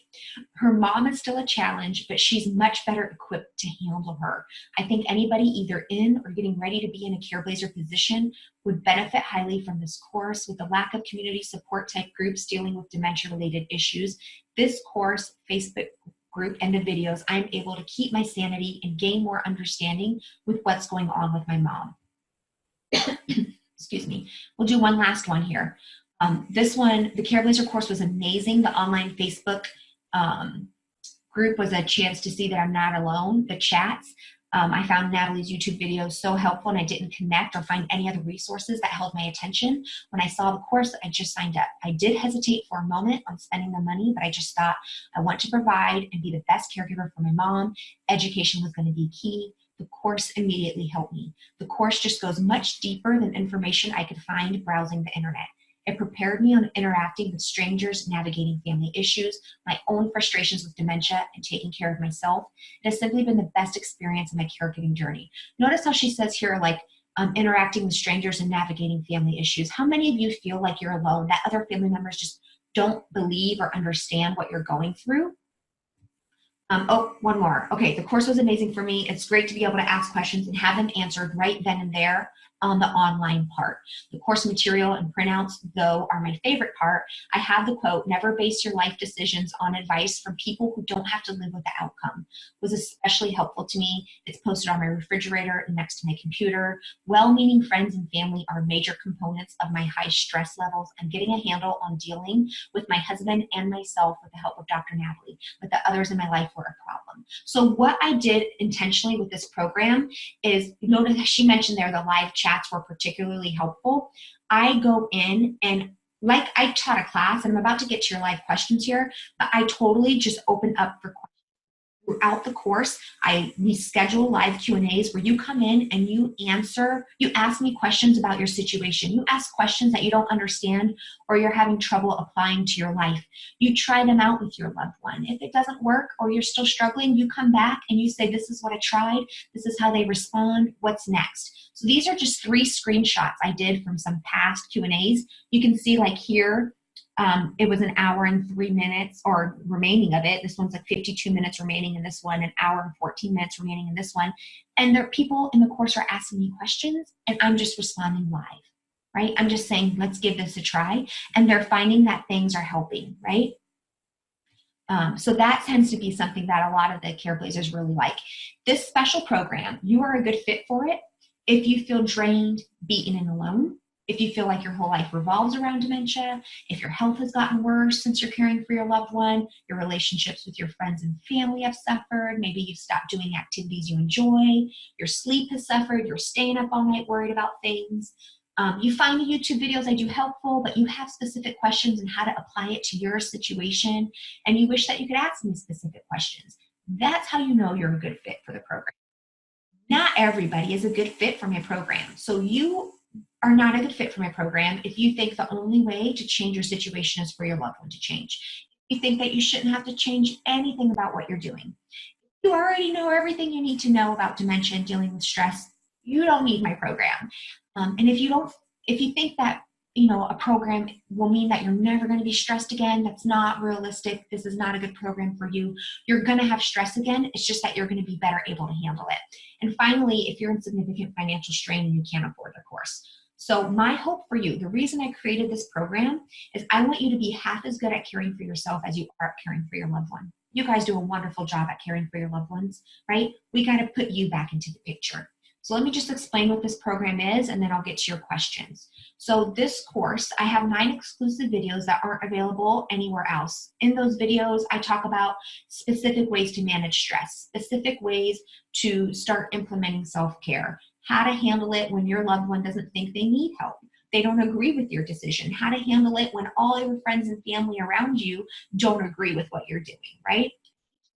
Her mom is still a challenge, but she's much better equipped to handle her. I think anybody either in or getting ready to be in a Careblazer position would benefit highly from this course. With the lack of community support type groups dealing with dementia-related issues, this course, Facebook group, and the videos, I'm able to keep my sanity and gain more understanding with what's going on with my mom. Excuse me. We'll do one last one here. This one, the Careblazer course was amazing. The online Facebook group was a chance to see that I'm not alone. The chats, I found Natalie's YouTube video so helpful, and I didn't connect or find any other resources that held my attention. When I saw the course, I just signed up. I did hesitate for a moment on spending the money, but I just thought I want to provide and be the best caregiver for my mom. Education was going to be key. The course immediately helped me. The course just goes much deeper than information I could find browsing the internet. It prepared me on interacting with strangers, navigating family issues, my own frustrations with dementia, and taking care of myself. It has simply been the best experience in my caregiving journey. Notice how she says here, like, interacting with strangers and navigating family issues. How many of you feel like you're alone, that other family members just don't believe or understand what you're going through? Oh, one more. Okay, the course was amazing for me. It's great to be able to ask questions and have them answered right then and there on the online part. The course material and printouts, though, are my favorite part. I have the quote, "Never base your life decisions on advice from people who don't have to live with the outcome." It was especially helpful to me. It's posted on my refrigerator and next to my computer. Well-meaning friends and family are major components of my high stress levels. I'm getting a handle on dealing with my husband and myself with the help of Dr. Natalie, but the others in my life were a problem. So what I did intentionally with this program is, notice she mentioned there the live chats were particularly helpful. I go in and, like I taught a class, and I'm about to get to your live questions here, but I totally just open up for questions. Throughout the course, we schedule live Q&As where you come in and you ask me questions about your situation. You ask questions that you don't understand or you're having trouble applying to your life. You try them out with your loved one. If it doesn't work or you're still struggling, you come back and you say, this is what I tried. This is how they respond. What's next? So these are just 3 screenshots I did from some past Q&As. You can see, like here, it was an hour and 3 minutes or remaining of it. This one's like 52 minutes remaining in this one, an hour and 14 minutes remaining in this one. And there, people in the course are asking me questions and I'm just responding live, right? I'm just saying, let's give this a try. And they're finding that things are helping, right? So that tends to be something that a lot of the Careblazers really like. This special program, you are a good fit for it if you feel drained, beaten, and alone. if you feel like your whole life revolves around dementia, if your health has gotten worse since you're caring for your loved one, your relationships with your friends and family have suffered, maybe you've stopped doing activities you enjoy, your sleep has suffered, you're staying up all night worried about things. You find the YouTube videos I do helpful, but you have specific questions on how to apply it to your situation, and you wish that you could ask me specific questions. That's how you know you're a good fit for the program. Not everybody is a good fit for my program. So you are not a good fit for my program if you think the only way to change your situation is for your loved one to change. If you think that you shouldn't have to change anything about what you're doing. You already know everything you need to know about dementia and dealing with stress. You don't need my program. And if you think that a program will mean that you're never going to be stressed again, that's not realistic. This is not a good program for you. You're going to have stress again. It's just that you're going to be better able to handle it. And finally, if you're in significant financial strain and you can't afford the course. So my hope for you, the reason I created this program is I want you to be half as good at caring for yourself as you are at caring for your loved one. You guys do a wonderful job at caring for your loved ones, right? We got to put you back into the picture. So let me just explain what this program is, and then I'll get to your questions. So this course, I have 9 exclusive videos that aren't available anywhere else. In those videos, I talk about specific ways to manage stress, specific ways to start implementing self-care, how to handle it when your loved one doesn't think they need help. They don't agree with your decision, how to handle it when all your friends and family around you don't agree with what you're doing, right?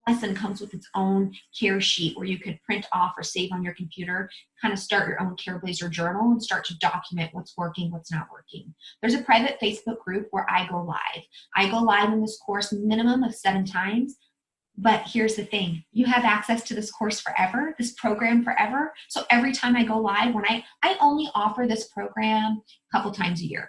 Lesson comes with its own care sheet where you could print off or save on your computer, kind of start your own CareBlazer journal and start to document what's working, what's not working. There's a private Facebook group where I go live. I go live in this course minimum of 7 times. But here's the thing, you have access to this course forever, this program forever. So every time I go live, when I only offer this program a couple times a year.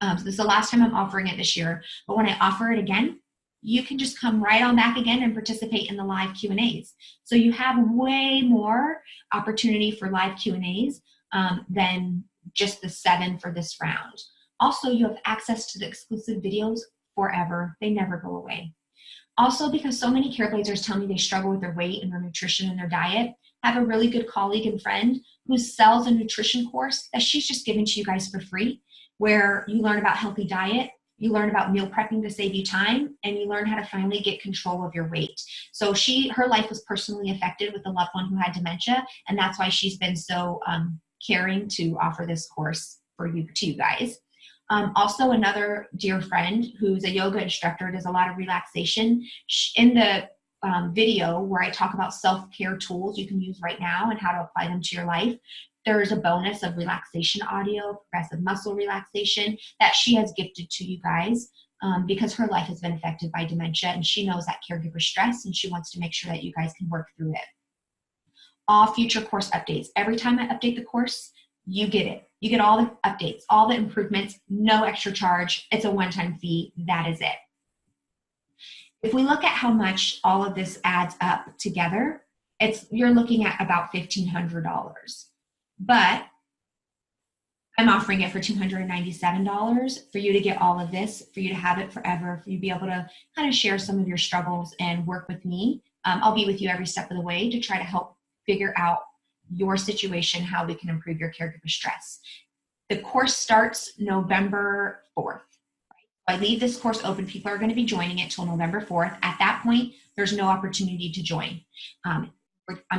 So this is the last time I'm offering it this year. But when I offer it again, you can just come right on back again and participate in the live Q&As. So you have way more opportunity for live Q&As than just the 7 for this round. Also, you have access to the exclusive videos forever. They never go away. Also, because so many CareBlazers tell me they struggle with their weight and their nutrition and their diet, I have a really good colleague and friend who sells a nutrition course that she's just given to you guys for free, where you learn about healthy diet, you learn about meal prepping to save you time, and you learn how to finally get control of your weight. So her life was personally affected with a loved one who had dementia, and that's why she's been so caring to offer this course to you guys. Also, another dear friend who's a yoga instructor, does a lot of relaxation. In the video where I talk about self-care tools you can use right now and how to apply them to your life, there's a bonus of relaxation audio, progressive muscle relaxation that she has gifted to you guys because her life has been affected by dementia, and she knows that caregiver stress, and she wants to make sure that you guys can work through it. All future course updates. Every time I update the course, you get it. You get all the updates, all the improvements, no extra charge. It's a one-time fee. That is it. If we look at how much all of this adds up together, you're looking at about $1,500. But I'm offering it for $297 for you to get all of this, for you to have it forever, for you to be able to kind of share some of your struggles and work with me. I'll be with you every step of the way to try to help figure out your situation, how we can improve your caregiver stress. The course starts November 4th. I leave this course open. People are going to be joining it till November 4th. At that point, there's no opportunity to join. I'm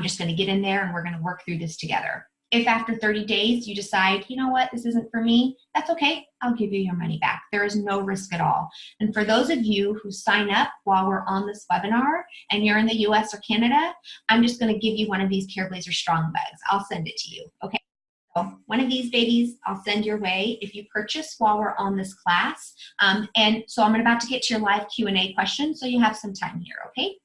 just going to get in there and we're going to work through this together. If after 30 days you decide, you know what, this isn't for me, that's okay. I'll give you your money back. There is no risk at all. And for those of you who sign up while we're on this webinar and you're in the US or Canada, I'm just going to give you one of these CareBlazer Strong Bags. I'll send it to you, okay? So one of these babies I'll send your way if you purchase while we're on this class. And so I'm about to get to your live Q&A questions, so you have some time here, okay?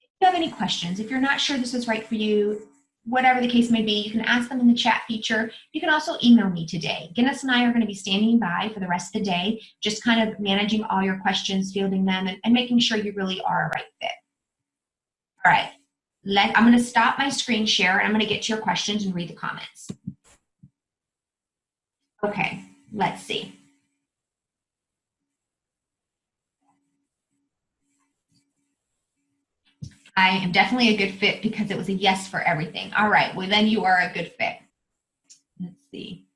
If you have any questions, if you're not sure this is right for you, whatever the case may be, you can ask them in the chat feature. You can also email me today. Guinness and I are going to be standing by for the rest of the day, just kind of managing all your questions, fielding them, and making sure you really are a right fit. All right, I'm going to stop my screen share, and I'm going to get to your questions and read the comments. Okay, let's see. I am definitely a good fit because it was a yes for everything. All right, well then you are a good fit. Let's see.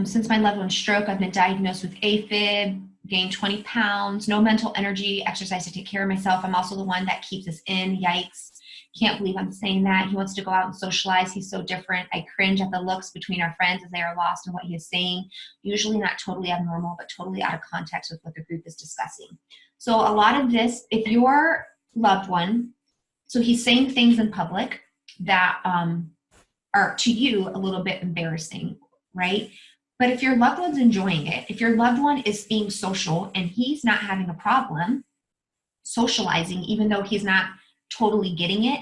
Since my loved one's stroke, I've been diagnosed with AFib, gained 20 pounds, no mental energy, exercise to take care of myself. I'm also the one that keeps us in. Yikes. Can't believe I'm saying that. He wants to go out and socialize. He's so different. I cringe at the looks between our friends as they are lost in what he is saying. Usually not totally abnormal, but totally out of context with what the group is discussing. So a lot of this, if your loved one, so he's saying things in public that are to you a little bit embarrassing, right? But if your loved one's enjoying it, if your loved one is being social and he's not having a problem socializing, even though he's not totally getting it,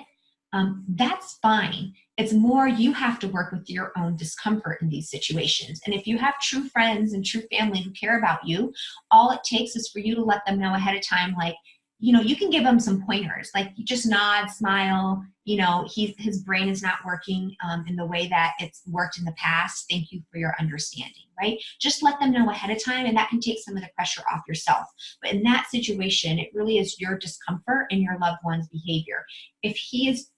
that's fine. It's more you have to work with your own discomfort in these situations. And if you have true friends and true family who care about you, all it takes is for you to let them know ahead of time, like, you know, you can give them some pointers, like you just nod, smile, you know, his brain is not working in the way that it's worked in the past. Thank you for your understanding, right? Just let them know ahead of time, and that can take some of the pressure off yourself. But in that situation, it really is your discomfort and your loved one's behavior. If he is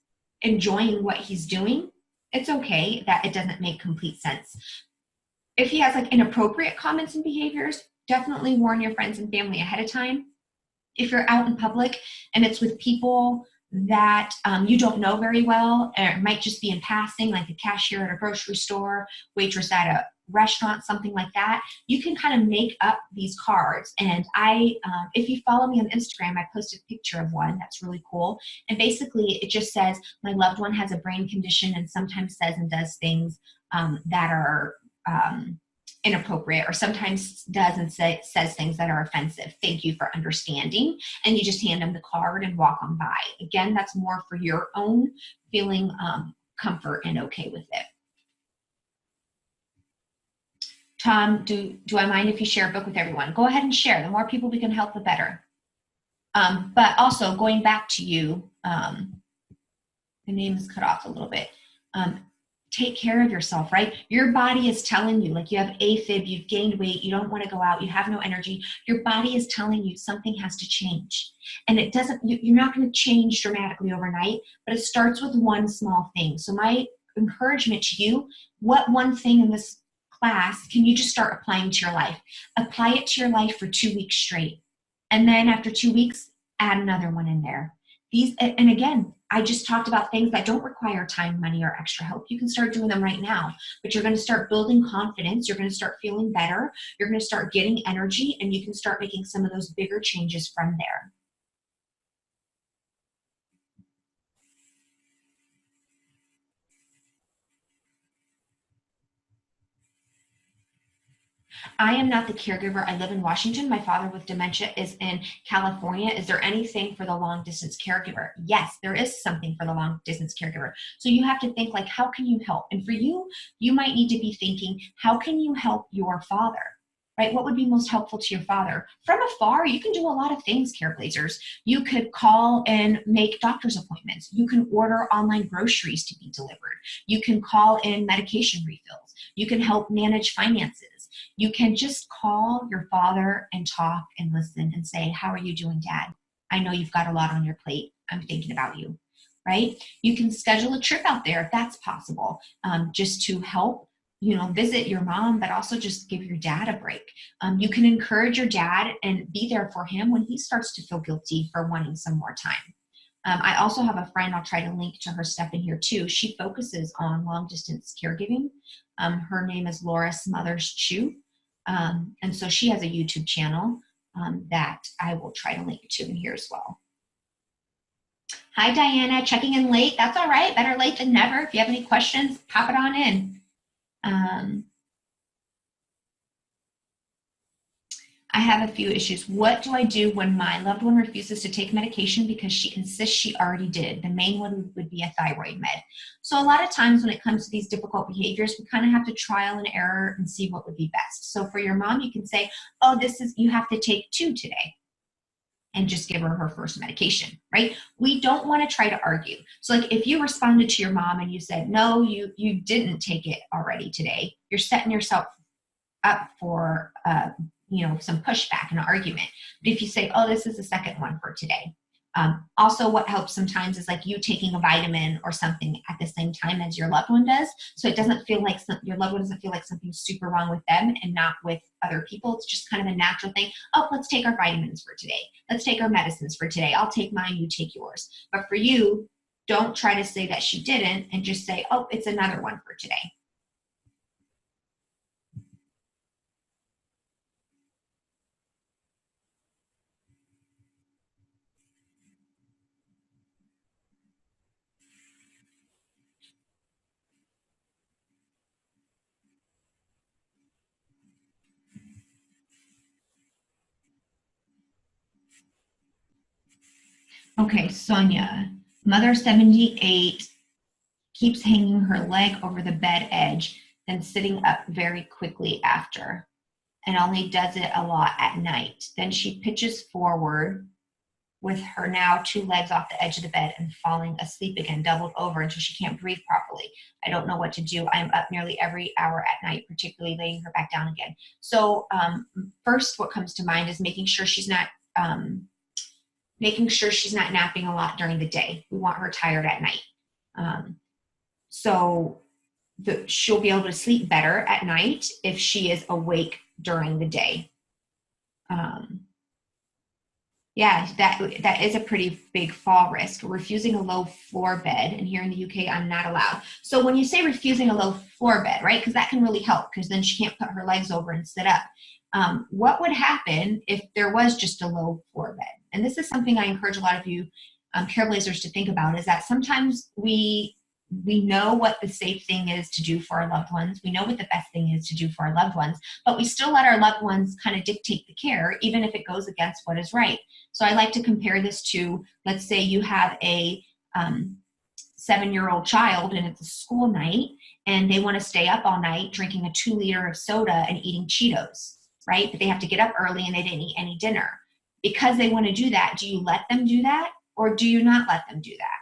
enjoying what he's doing, it's okay that it doesn't make complete sense. If he has like inappropriate comments and behaviors, definitely warn your friends and family ahead of time. If you're out in public and it's with people that you don't know very well, or it might just be in passing, like a cashier at a grocery store, waitress at a restaurant, something like that, you can kind of make up these cards. And if you follow me on Instagram, I posted a picture of one that's really cool. And basically it just says, my loved one has a brain condition and sometimes says and does things that are inappropriate, or sometimes does and says things that are offensive. Thank you for understanding. And you just hand them the card and walk on by. Again, that's more for your own feeling comfort and okay with it. Tom, do I mind if you share a book with everyone? Go ahead and share. The more people we can help, the better. But also going back to you, the name is cut off a little bit. Take care of yourself, right? Your body is telling you, like you have AFib, you've gained weight, you don't want to go out, you have no energy. Your body is telling you something has to change. And it doesn't, you're not going to change dramatically overnight, but it starts with one small thing. So my encouragement to you, what one thing in this class can you just start applying to your life? Apply it to your life for 2 weeks straight. And then after 2 weeks, add another one in there. And again, I just talked about things that don't require time, money, or extra help. You can start doing them right now, but you're going to start building confidence. You're going to start feeling better. You're going to start getting energy, and you can start making some of those bigger changes from there. I am not the caregiver. I live in Washington. My father with dementia is in California. Is there anything for the long distance caregiver? Yes, there is something for the long distance caregiver. So you have to think like, how can you help? And for you, you might need to be thinking, how can you help your father? Right? What would be most helpful to your father? From afar, you can do a lot of things, Careblazers. You could call and make doctor's appointments. You can order online groceries to be delivered. You can call in medication refills. You can help manage finances. You can just call your father and talk and listen and say, how are you doing, Dad? I know you've got a lot on your plate. I'm thinking about you, right? You can schedule a trip out there if that's possible, just to help, visit your mom, but also just give your dad a break. You can encourage your dad and be there for him when he starts to feel guilty for wanting some more time. I also have a friend, I'll try to link to her stuff in here too. She focuses on long distance caregiving. Her name is Laura Smothers Chu. And so she has a YouTube channel that I will try to link to in here as well. Hi, Diana, checking in late. That's all right. Better late than never. If you have any questions, pop it on in. I have a few issues. What do I do when my loved one refuses to take medication because she insists she already did? The main one would be a thyroid med. So a lot of times when it comes to these difficult behaviors, we kind of have to trial and error and see what would be best. So for your mom, you can say, oh, you have to take 2 today, and just give her first medication, right? We don't want to try to argue. So like if you responded to your mom and you said, no, you didn't take it already today, you're setting yourself up for some pushback and argument. But if you say, oh, this is the second one for today, Also, what helps sometimes is like you taking a vitamin or something at the same time as your loved one does. So it doesn't feel like your loved one doesn't feel like something's super wrong with them and not with other people. It's just kind of a natural thing. Oh, let's take our vitamins for today. Let's take our medicines for today. I'll take mine, you take yours. But for you, don't try to say that she didn't and just say, oh, it's another one for today. Okay, Sonia, mother 78 keeps hanging her leg over the bed edge, then sitting up very quickly after, and only does it a lot at night. Then she pitches forward with her now two legs off the edge of the bed and falling asleep again, doubled over until she can't breathe properly. I don't know what to do. I am up nearly every hour at night, particularly laying her back down again. So first, what comes to mind is making sure she's not napping a lot during the day. We want her tired at night. So she'll be able to sleep better at night if she is awake during the day. Yeah, that is a pretty big fall risk. Refusing a low floor bed, and here in the UK, I'm not allowed. So when you say refusing a low floor bed, right, because that can really help, because then she can't put her legs over and sit up. What would happen if there was just a low floor bed? And this is something I encourage a lot of you Trailblazers to think about, is that sometimes we know what the safe thing is to do for our loved ones. We know what the best thing is to do for our loved ones, but we still let our loved ones kind of dictate the care, even if it goes against what is right. So I like to compare this to, let's say you have a 7-year-old child and it's a school night and they want to stay up all night drinking a 2-liter of soda and eating Cheetos, right? But they have to get up early and they didn't eat any dinner. Because they want to do that, do you let them do that or do you not let them do that?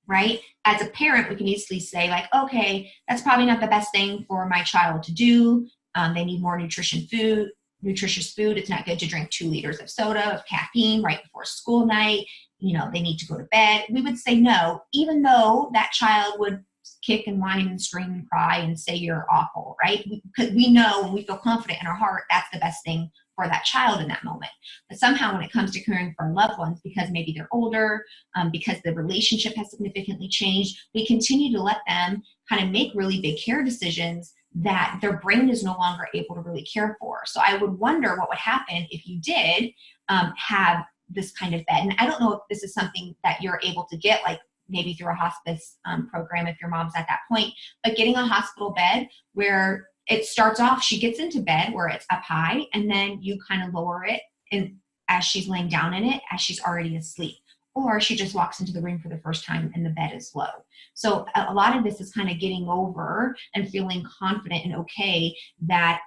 Right? As a parent, we can easily say like, okay, that's probably not the best thing for my child to do. They need more nutritious food. It's not good to drink 2 liters of soda, of caffeine right before school night. They need to go to bed. We would say no, even though that child would kick and whine and scream and cry and say you're awful, right? Because we know and we feel confident in our heart that's the best thing for that child in that moment. But somehow when it comes to caring for our loved ones, because maybe they're older, because the relationship has significantly changed, we continue to let them kind of make really big care decisions that their brain is no longer able to really care for. So I would wonder what would happen if you did have this kind of bed. And I don't know if this is something that you're able to get, like maybe through a hospice program if your mom's at that point, but getting a hospital bed where it starts off, she gets into bed where it's up high, and then you kind of lower it and as she's laying down in it, as she's already asleep. Or she just walks into the room for the first time and the bed is low. So a lot of this is kind of getting over and feeling confident and okay that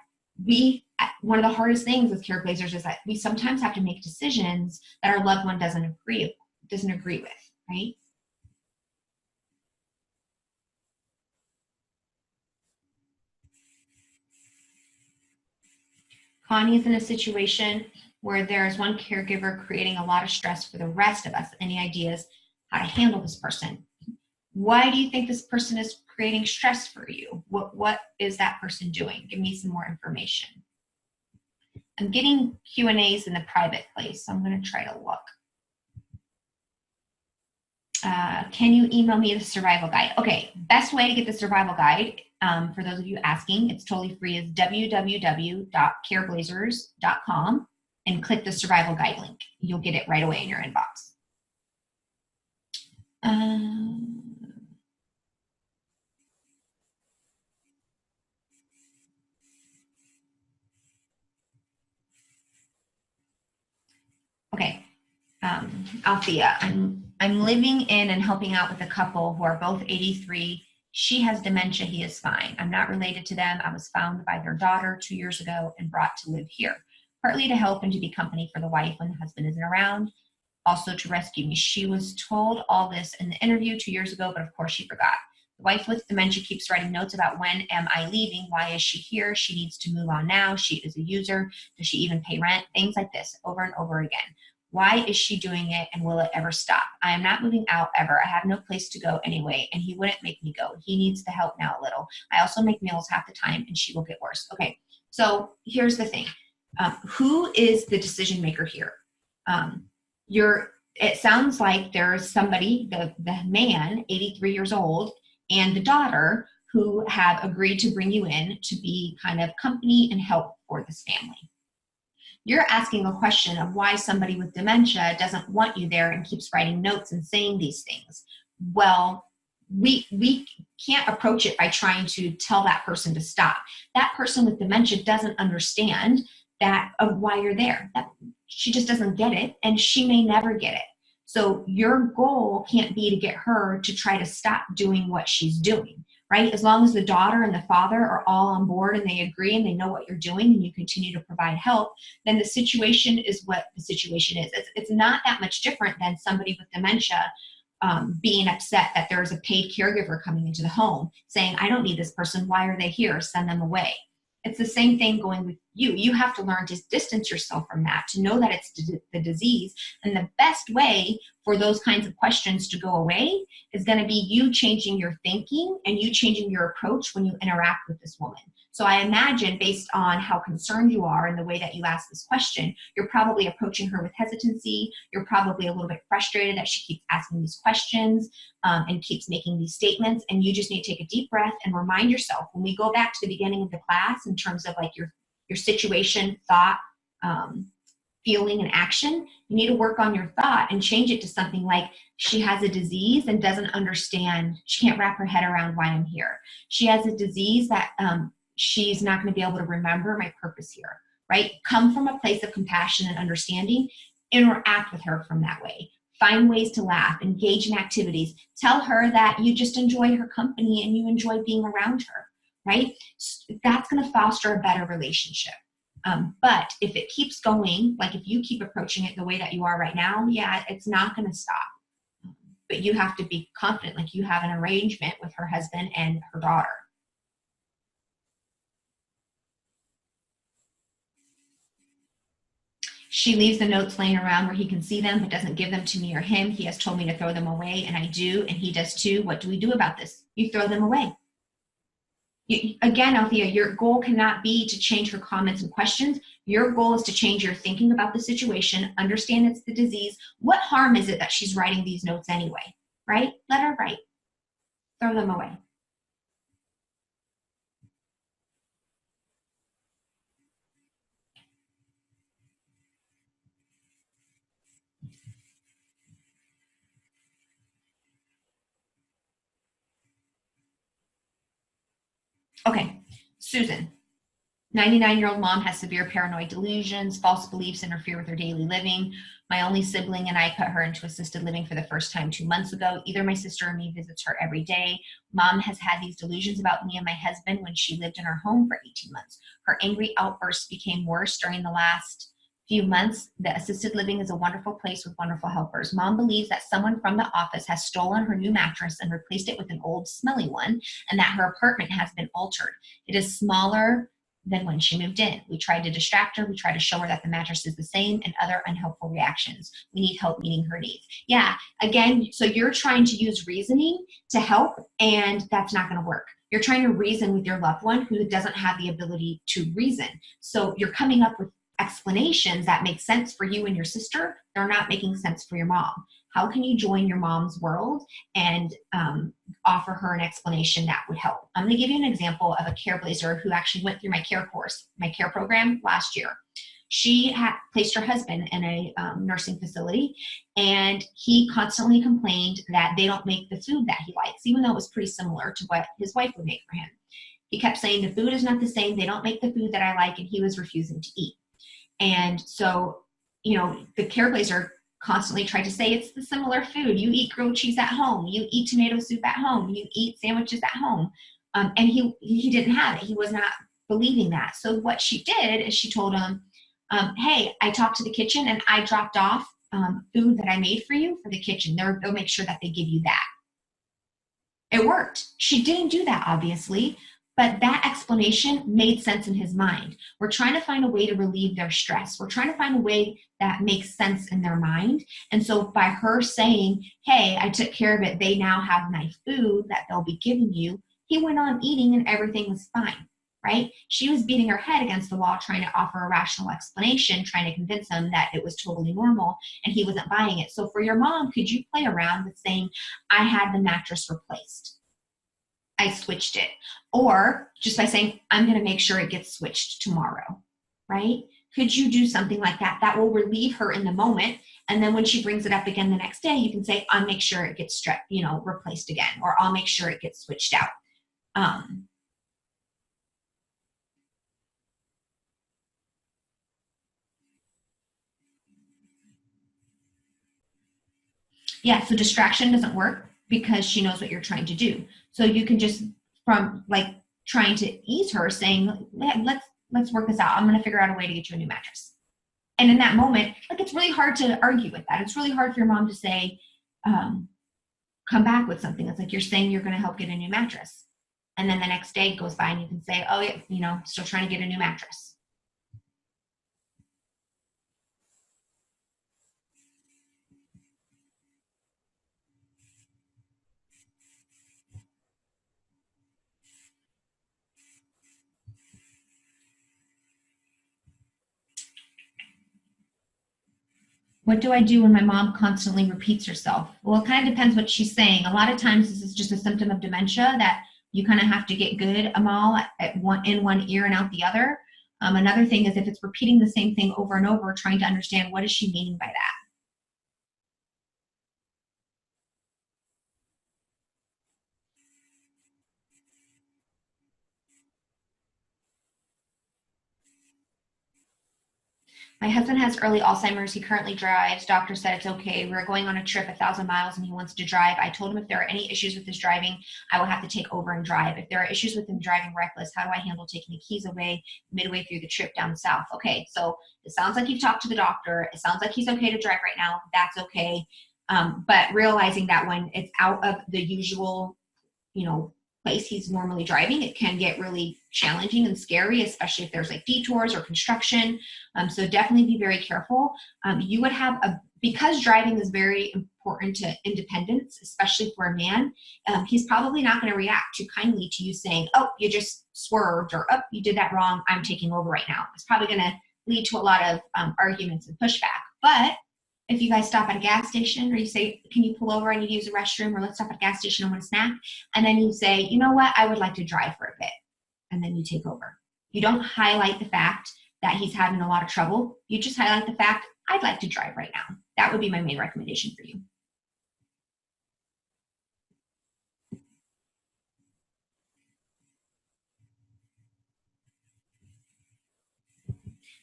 one of the hardest things with Trailblazers is that we sometimes have to make decisions that our loved one doesn't agree with, right? Connie is in a situation where there is one caregiver creating a lot of stress for the rest of us. Any ideas how to handle this person? Why do you think this person is creating stress for you? What is that person doing? Give me some more information. I'm getting Q&As in the private place, so I'm going to try to look. Can you email me the survival guide? Okay, best way to get the survival guide, for those of you asking, it's totally free, is www.careblazers.com and click the survival guide link. You'll get it right away in your inbox. Okay, Althea, I'm living in and helping out with a couple who are both 83. She has dementia, he is fine. I'm not related to them. I was found by their daughter 2 years ago and brought to live here, partly to help and to be company for the wife when the husband isn't around, also to rescue me. She was told all this in the interview 2 years ago, but of course she forgot. The wife with dementia keeps writing notes about when am I leaving? Why is she here? She needs to move on now. She is a user. Does she even pay rent? Things like this over and over again. Why is she doing it, and will it ever stop? I am not moving out ever. I have no place to go anyway, and he wouldn't make me go. He needs the help now a little. I also make meals half the time, and she will get worse. Okay, so here's the thing. Who is the decision maker here? It sounds like there's somebody, the man, 83 years old, and the daughter, who have agreed to bring you in to be kind of company and help for this family. You're asking a question of why somebody with dementia doesn't want you there and keeps writing notes and saying these things. Well, we can't approach it by trying to tell that person to stop. That person with dementia doesn't understand that of why you're there. She just doesn't get it, and she may never get it. So your goal can't be to get her to try to stop doing what she's doing, right? As long as the daughter and the father are all on board and they agree and they know what you're doing and you continue to provide help, then the situation is what the situation is. It's not that much different than somebody with dementia being upset that there's a paid caregiver coming into the home saying, I don't need this person. Why are they here? Send them away. It's the same thing going with you. You have to learn to distance yourself from that, to know that it's the disease. And the best way for those kinds of questions to go away is going to be you changing your thinking and you changing your approach when you interact with this woman. So I imagine, based on how concerned you are and the way that you ask this question, you're probably approaching her with hesitancy. You're probably a little bit frustrated that she keeps asking these questions and keeps making these statements. And you just need to take a deep breath and remind yourself, when we go back to the beginning of the class in terms of like your situation, thought, feeling, and action, you need to work on your thought and change it to something like, she has a disease and doesn't understand. She can't wrap her head around why I'm here. She has a disease that she's not going to be able to remember my purpose here, right? Come from a place of compassion and understanding. Interact with her from that way. Find ways to laugh, engage in activities. Tell her that you just enjoy her company and you enjoy being around her, right? That's going to foster a better relationship. But if it keeps going, like if you keep approaching it the way that you are right now, yeah, it's not going to stop. But you have to be confident, like you have an arrangement with her husband and her daughter. She leaves the notes laying around where he can see them, but doesn't give them to me or him. He has told me to throw them away, and I do, and he does too. What do we do about this? You throw them away. Again, Althea, your goal cannot be to change her comments and questions. Your goal is to change your thinking about the situation, understand it's the disease. What harm is it that she's writing these notes anyway, right? Let her write. Throw them away. Okay, Susan. 99-year-old mom has severe paranoid delusions. False beliefs interfere with her daily living. My only sibling and I put her into assisted living for the first time 2 months ago. Either my sister or me visits her every day. Mom has had these delusions about me and my husband when she lived in our home for 18 months. Her angry outbursts became worse during the last few months. The assisted living is a wonderful place with wonderful helpers. Mom believes that someone from the office has stolen her new mattress and replaced it with an old smelly one, and that her apartment has been altered. It is smaller than when she moved in. We tried to distract her. We tried to show her that the mattress is the same, and other unhelpful reactions. We need help meeting her needs. Yeah, again, so you're trying to use reasoning to help, and that's not going to work. You're trying to reason with your loved one who doesn't have the ability to reason. So you're coming up with explanations that make sense for you and your sister. They're not making sense for your mom. How can you join your mom's world and offer her an explanation that would help? I'm going to give you an example of a Careblazer who actually went through my care course, my care program last year. She had placed her husband in a nursing facility, and he constantly complained that they don't make the food that he likes, even though it was pretty similar to what his wife would make for him. He kept saying the food is not the same, they don't make the food that I like, and he was refusing to eat. And so, you know, the Careblazer constantly tried to say it's the similar food. You eat grilled cheese at home. You eat tomato soup at home. You eat sandwiches at home. And he didn't have it. He was not believing that. So what she did is she told him, hey, I talked to the kitchen and I dropped off food that I made for you for the kitchen. They'll make sure that they give you that. It worked. She didn't do that, obviously, But that explanation made sense in his mind. We're trying to find a way to relieve their stress. We're trying to find a way that makes sense in their mind. And so by her saying, hey, I took care of it, they now have my food that they'll be giving you, he went on eating and everything was fine, right? She was beating her head against the wall trying to offer a rational explanation, trying to convince him that it was totally normal, and he wasn't buying it. So for your mom, could you play around with saying, I had the mattress replaced, I switched it? Or just by saying, I'm going to make sure it gets switched tomorrow, right? Could you do something like that? That will relieve her in the moment. And then when she brings it up again the next day, you can say, I'll make sure it gets replaced again, or I'll make sure it gets switched out. Yeah, so distraction doesn't work because she knows what you're trying to do. So you can just, from like trying to ease her, saying, let's work this out. I'm going to figure out a way to get you a new mattress. And in that moment, like, it's really hard to argue with that. It's really hard for your mom to say, come back with something. It's like, you're saying you're going to help get a new mattress. And then the next day goes by and you can say, oh yeah, still trying to get a new mattress. What do I do when my mom constantly repeats herself? Well, it kind of depends what she's saying. A lot of times this is just a symptom of dementia that you kind of have to get good, Amal, in one ear and out the other. Another thing is if it's repeating the same thing over and over, trying to understand what is she meaning by that. My husband has early Alzheimer's. He currently drives. Doctor said it's okay. We're going on a trip 1,000 miles and he wants to drive. I told him if there are any issues with his driving, I will have to take over and drive. If there are issues with him driving reckless, how do I handle taking the keys away midway through the trip down south? Okay, so it sounds like you've talked to the doctor. It sounds like he's okay to drive right now. That's okay. But realizing that when it's out of the usual, place he's normally driving, it can get really challenging and scary, especially if there's like detours or construction. So definitely be very careful. You would have because driving is very important to independence, especially for a man. He's probably not going to react too kindly to you saying, oh, you just swerved, or oh, you did that wrong, I'm taking over right now. It's probably going to lead to a lot of arguments and pushback. But if you guys stop at a gas station, or you say, can you pull over, I need to use the restroom, or let's stop at a gas station, I want a snack. And then you say, you know what, I would like to drive for a bit. And then you take over. You don't highlight the fact that he's having a lot of trouble. You just highlight the fact, I'd like to drive right now. That would be my main recommendation for you.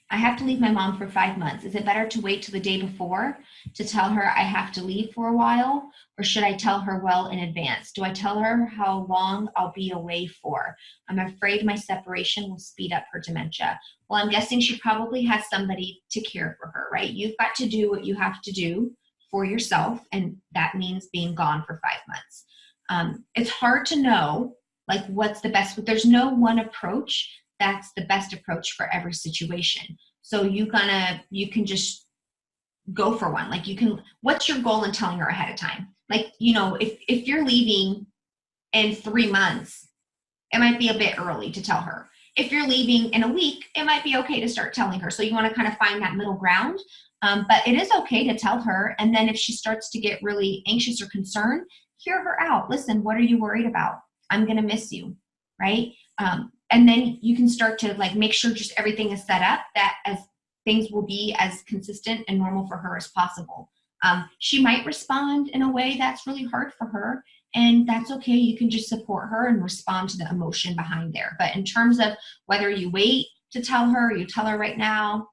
I have to leave my mom for 5 months. Is it better to wait till the day before to tell her I have to leave for a while? Or should I tell her well in advance? Do I tell her how long I'll be away for? I'm afraid my separation will speed up her dementia. Well, I'm guessing she probably has somebody to care for her, right? You've got to do what you have to do for yourself, and that means being gone for 5 months. It's hard to know like what's the best, but there's no one approach that's the best approach for every situation. So you can just go for one. Like what's your goal in telling her ahead of time? Like, if you're leaving in 3 months, it might be a bit early to tell her. If you're leaving in a week, it might be okay to start telling her. So you want to kind of find that middle ground. But it is okay to tell her. And then if she starts to get really anxious or concerned, hear her out. Listen, what are you worried about? I'm going to miss you, right? And then you can start to like make sure just everything is set up that as things will be as consistent and normal for her as possible. She might respond in a way that's really hard for her, and that's okay. You can just support her and respond to the emotion behind there. But in terms of whether you wait to tell her or you tell her right now,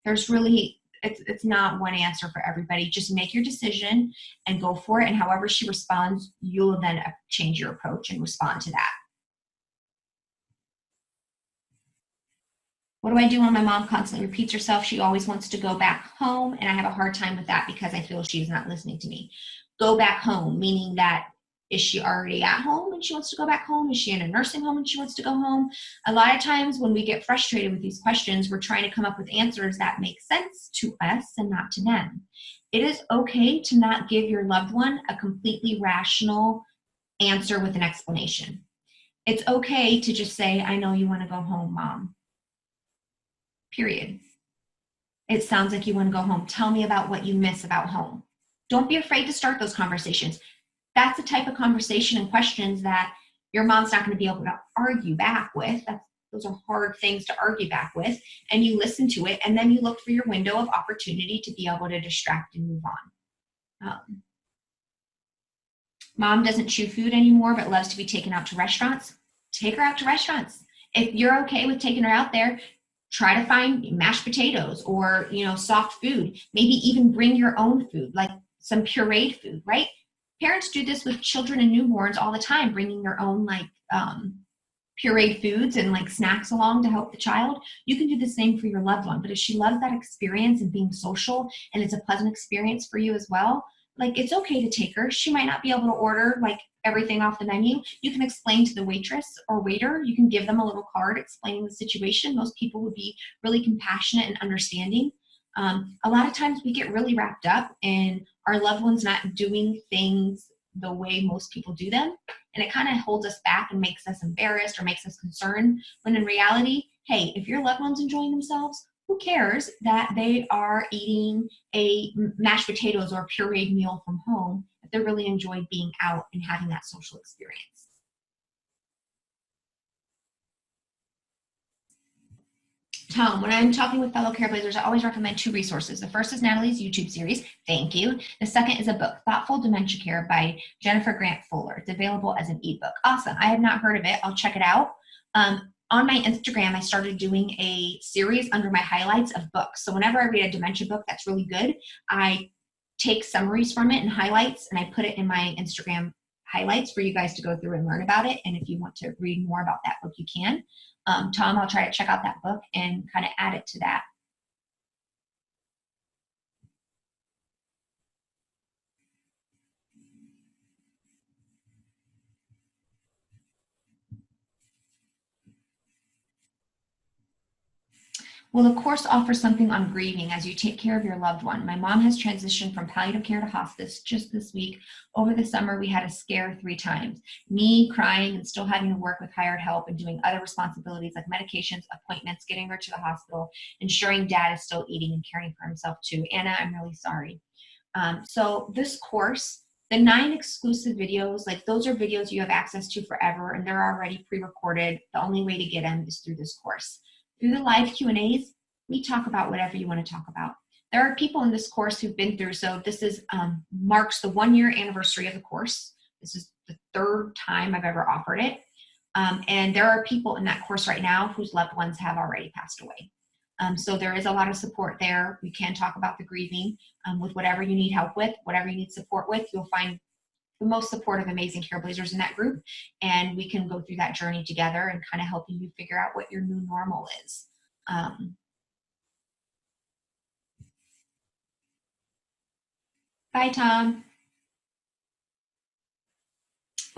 there's really, it's not one answer for everybody. Just make your decision and go for it. And however she responds, you'll then change your approach and respond to that. What do I do when my mom constantly repeats herself? She always wants to go back home, and I have a hard time with that because I feel she's not listening to me. Go back home, meaning that Is she already at home and she wants to go back home? Is she in a nursing home and she wants to go home? A lot of times when we get frustrated with these questions, we're trying to come up with answers that make sense to us and not to them. It is okay to not give your loved one a completely rational answer with an explanation. It's okay to just say, I know you want to go home, Mom. Period. It sounds like you want to go home. Tell me about what you miss about home. Don't be afraid to start those conversations. That's the type of conversation and questions that your mom's not going to be able to argue back with. Those are hard things to argue back with. And you listen to it, and then you look for your window of opportunity to be able to distract and move on. Mom doesn't chew food anymore but loves to be taken out to restaurants. Take her out to restaurants. If you're okay with taking her out there, try to find mashed potatoes or, soft food. Maybe even bring your own food, like some pureed food, right? Parents do this with children and newborns all the time, bringing their own pureed foods and snacks along to help the child. You can do the same for your loved one. But if she loves that experience and being social and it's a pleasant experience for you as well, it's okay to take her. She might not be able to order everything off the menu. You can explain to the waitress or waiter. You can give them a little card explaining the situation. Most people would be really compassionate and understanding. A lot of times we get really wrapped up in our loved ones not doing things the way most people do them, and it kind of holds us back and makes us embarrassed or makes us concerned, when in reality, hey, if your loved one's enjoying themselves, who cares that they are eating a mashed potatoes or a pureed meal from home if they really enjoy being out and having that social experience. Tom, when I'm talking with fellow Trailblazers, I always recommend 2 resources. The first is Natalie's YouTube series, thank you. The second is a book, Thoughtful Dementia Care by Jennifer Grant Fuller. It's available as an ebook. Awesome. I have not heard of it. I'll check it out. On my Instagram, I started doing a series under my highlights of books. So whenever I read a dementia book that's really good, I take summaries from it and highlights, and I put it in my Instagram highlights for you guys to go through and learn about it. And if you want to read more about that book, you can. Tom, I'll try to check out that book and kind of add it to that. Well, the course offers something on grieving as you take care of your loved one. My mom has transitioned from palliative care to hospice just this week. Over the summer, we had a scare 3 times. Me crying and still having to work with hired help and doing other responsibilities like medications, appointments, getting her to the hospital, ensuring dad is still eating and caring for himself too. Anna, I'm really sorry. So this course, the 9 exclusive videos, those are videos you have access to forever, and they're already pre-recorded. The only way to get them is through this course. Through the live Q&As, we talk about whatever you want to talk about. There are people in this course who've been through, so this is marks the 1-year anniversary of the course. This is the 3rd time I've ever offered it. And there are people in that course right now whose loved ones have already passed away. So there is a lot of support there. We can talk about the grieving with whatever you need help with, whatever you need support with. You'll find the most supportive, amazing Trailblazers in that group, and we can go through that journey together and kind of helping you figure out what your new normal is. Bye, Tom.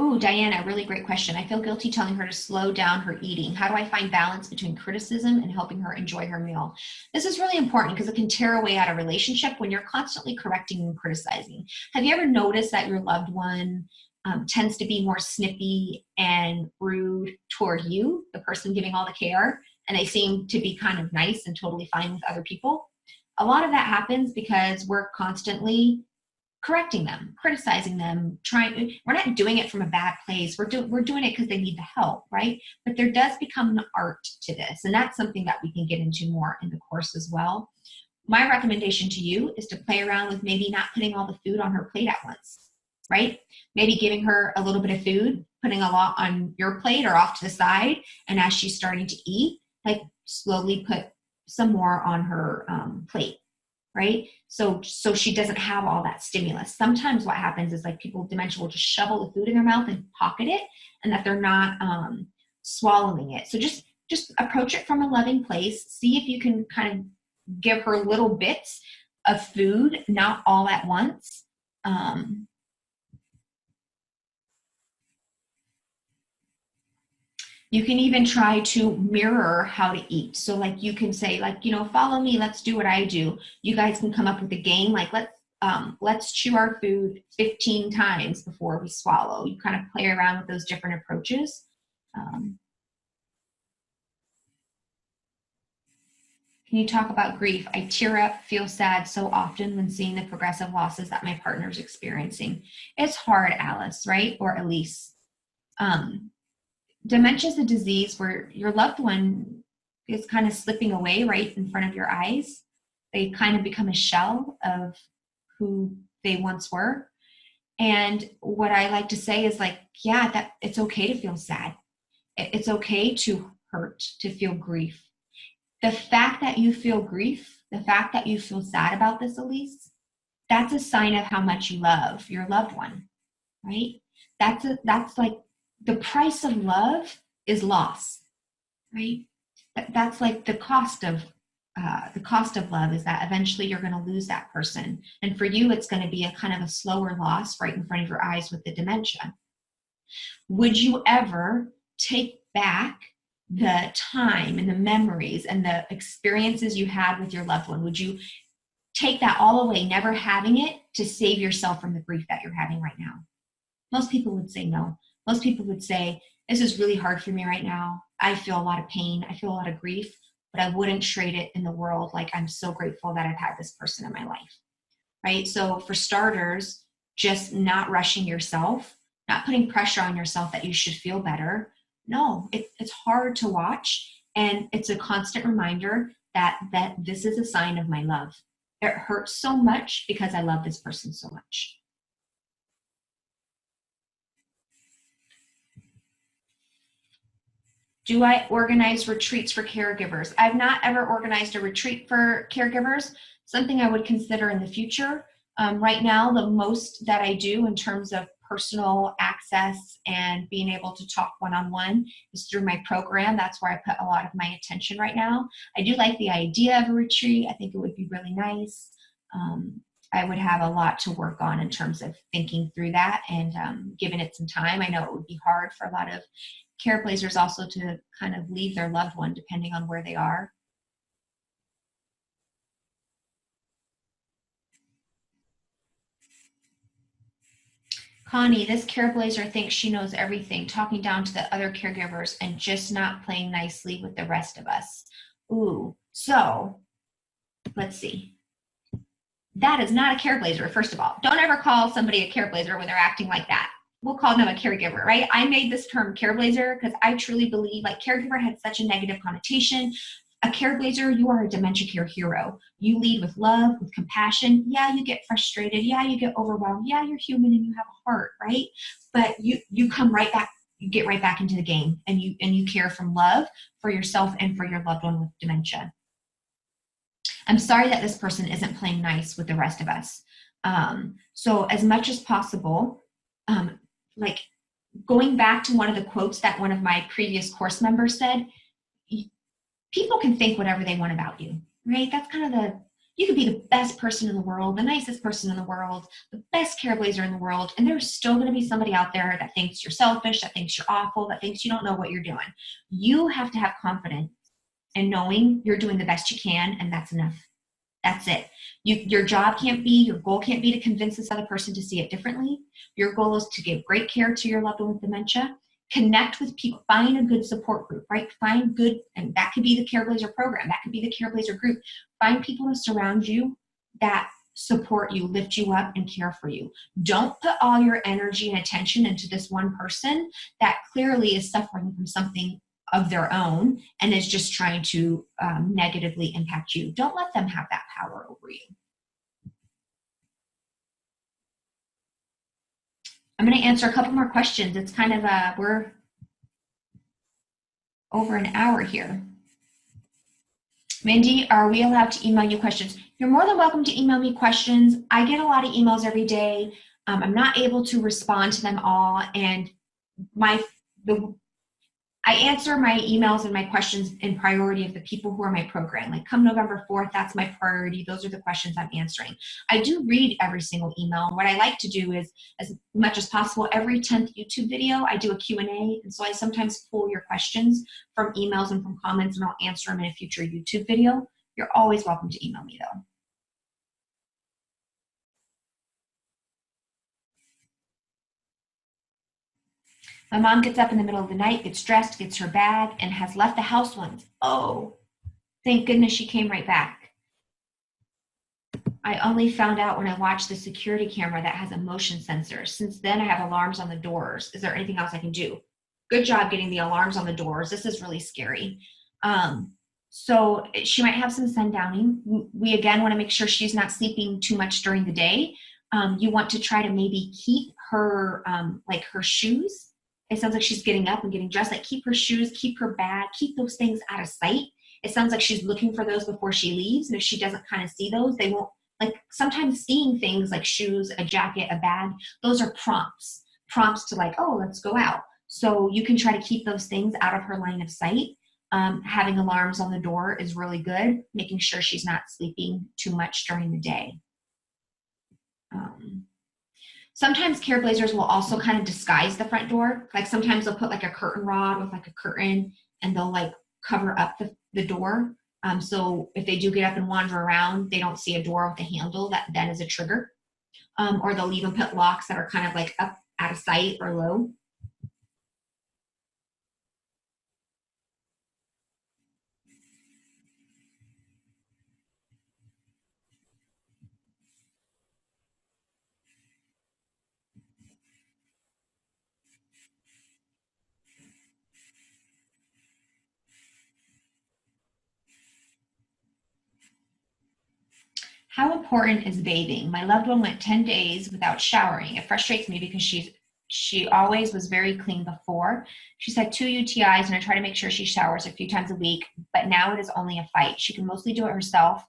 Ooh, Diana, really great question. I feel guilty telling her to slow down her eating. How do I find balance between criticism and helping her enjoy her meal? This is really important because it can tear away at a relationship when you're constantly correcting and criticizing. Have you ever noticed that your loved one tends to be more snippy and rude toward you, the person giving all the care, and they seem to be kind of nice and totally fine with other people? A lot of that happens because we're constantly correcting them, criticizing them, we're not doing it from a bad place. We're doing it because they need the help, right? But there does become an art to this, and that's something that we can get into more in the course as well. My recommendation to you is to play around with maybe not putting all the food on her plate at once, right? Maybe giving her a little bit of food, putting a lot on your plate or off to the side, and as she's starting to eat, slowly put some more on her plate. Right? So she doesn't have all that stimulus. Sometimes what happens is people with dementia will just shovel the food in their mouth and pocket it, and that they're not swallowing it. So just approach it from a loving place. See if you can kind of give her little bits of food, not all at once. You can even try to mirror how to eat. So like you can say like, you know, follow me, let's do what I do. You guys can come up with a game like let's chew our food 15 times before we swallow. You kind of play around with those different approaches. Um, can you talk about grief? I tear up, feel sad so often when seeing the progressive losses that my partner's experiencing. It's hard, Alice, right? Or Elise. Um, Dementia is a disease where your loved one is kind of slipping away right in front of your eyes. They kind of become a shell of who they once were. And what I like to say is like, yeah, that it's okay to feel sad. It's okay to hurt, to feel grief. The fact that you feel grief, the fact that you feel sad about this, Elise, that's a sign of how much you love your loved one, right? That's like the price of love is loss, right? That's like the cost of love is that eventually you're going to lose that person, and for you, it's going to be a kind of a slower loss right in front of your eyes with the dementia. Would you ever take back the time and the memories and the experiences you had with your loved one? Would you take that all away, never having it, to save yourself from the grief that you're having right now? Most people would say no. Most people would say, this is really hard for me right now. I feel a lot of pain. I feel a lot of grief, but I wouldn't trade it in the world. Like, I'm so grateful that I've had this person in my life, right? So for starters, just not rushing yourself, not putting pressure on yourself that you should feel better. No, it's hard to watch. And it's a constant reminder that this is a sign of my love. It hurts so much because I love this person so much. Do I organize retreats for caregivers? I've not ever organized a retreat for caregivers, something I would consider in the future. Right now, the most that I do in terms of personal access and being able to talk one-on-one is through my program. That's where I put a lot of my attention right now. I do like the idea of a retreat. I think it would be really nice. I would have a lot to work on in terms of thinking through that and giving it some time. I know it would be hard for a lot of care places also to kind of leave their loved one depending on where they are. Connie, this care blazer thinks she knows everything, talking down to the other caregivers and just not playing nicely with the rest of us. Ooh, so let's see. That is not a care blazer, first of all. Don't ever call somebody a care blazer when they're acting like that. We'll call them a caregiver, right? I made this term care blazer because I truly believe like caregiver had such a negative connotation. A care blazer, you are a dementia care hero. You lead with love, with compassion. Yeah, you get frustrated. Yeah, you get overwhelmed. Yeah, you're human and you have a heart, right? But you come right back, you get right back into the game, and you care from love for yourself and for your loved one with dementia. I'm sorry that this person isn't playing nice with the rest of us. So as much as possible, like going back to one of the quotes that one of my previous course members said, people can think whatever they want about you, right? That's kind of you could be the best person in the world, the nicest person in the world, the best care blazer in the world, and there's still going to be somebody out there that thinks you're selfish, that thinks you're awful, that thinks you don't know what you're doing. You have to have confidence in knowing you're doing the best you can, and that's enough. That's it. Your goal can't be to convince this other person to see it differently. Your goal is to give great care to your loved one with dementia. Connect with people, find a good support group, right? Find good, and that could be the Care Blazer program. That could be the Care Blazer group. Find people to surround you that support you, lift you up, and care for you. Don't put all your energy and attention into this one person that clearly is suffering from something of their own and is just trying to negatively impact you. Don't let them have that power over you. I'm going to answer a couple more questions. It's kind of we're over an hour here. Mindy, are we allowed to email you questions? You're more than welcome to email me questions. I get a lot of emails every day. I'm not able to respond to them all, and I answer my emails and my questions in priority of the people who are my program. Like come November 4th, that's my priority. Those are the questions I'm answering. I do read every single email. And what I like to do is, as much as possible, every 10th YouTube video, I do a Q&A. And so I sometimes pull your questions from emails and from comments, and I'll answer them in a future YouTube video. You're always welcome to email me though. My mom gets up in the middle of the night, gets dressed, gets her bag, and has left the house once. Oh, thank goodness she came right back. I only found out when I watched the security camera that has a motion sensor. Since then, I have alarms on the doors. Is there anything else I can do? Good job getting the alarms on the doors. This is really scary. So she might have some sundowning. We again want to make sure she's not sleeping too much during the day. You want to try to maybe keep her, like her shoes. It sounds like she's getting up and getting dressed. Like keep her shoes, keep her bag, keep those things out of sight. It sounds like she's looking for those before she leaves. And if she doesn't kind of see those, they won't, like sometimes seeing things like shoes, a jacket, a bag, those are prompts to like, oh, let's go out. So you can try to keep those things out of her line of sight. Having alarms on the door is really good, making sure she's not sleeping too much during the day. Sometimes care blazers will also kind of disguise the front door. Like sometimes they'll put like a curtain rod with like a curtain and they'll like cover up the door. So if they do get up and wander around, they don't see a door with a handle that then is a trigger. Or they'll even put locks that are kind of like up out of sight or low. How important is bathing? My loved one went 10 days without showering. It frustrates me because she always was very clean before. She's had 2 UTIs and I try to make sure she showers a few times a week, but now it is only a fight. She can mostly do it herself,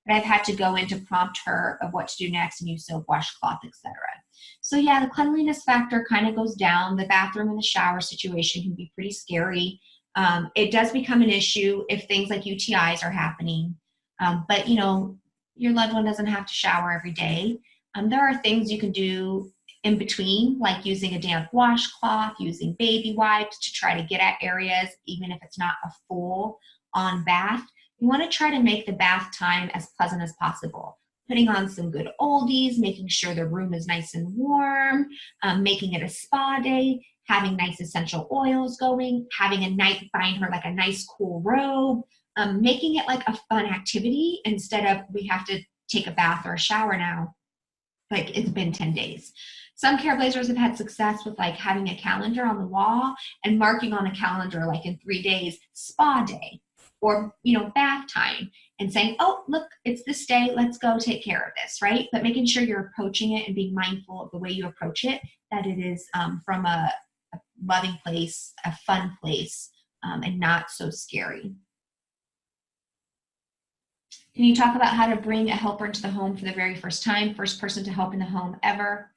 but I've had to go in to prompt her of what to do next and use soap, washcloth, etc. So yeah, the cleanliness factor kind of goes down. The bathroom and the shower situation can be pretty scary. It does become an issue if things like UTIs are happening. But you know, your loved one doesn't have to shower every day. There are things you can do in between, like using a damp washcloth, using baby wipes to try to get at areas, even if it's not a full on bath. You want to try to make the bath time as pleasant as possible. Putting on some good oldies, making sure the room is nice and warm, making it a spa day, having nice essential oils going, having a night find her like a nice cool robe, making it like a fun activity instead of we have to take a bath or a shower now, like it's been 10 days. Some care blazers have had success with like having a calendar on the wall and marking on a calendar like in 3 days, spa day or, you know, bath time and saying, oh, look, it's this day, let's go take care of this, right? But making sure you're approaching it and being mindful of the way you approach it, that it is from a loving place, a fun place, and not so scary. Can you talk about how to bring a helper into the home for the very first time? First person to help in the home ever.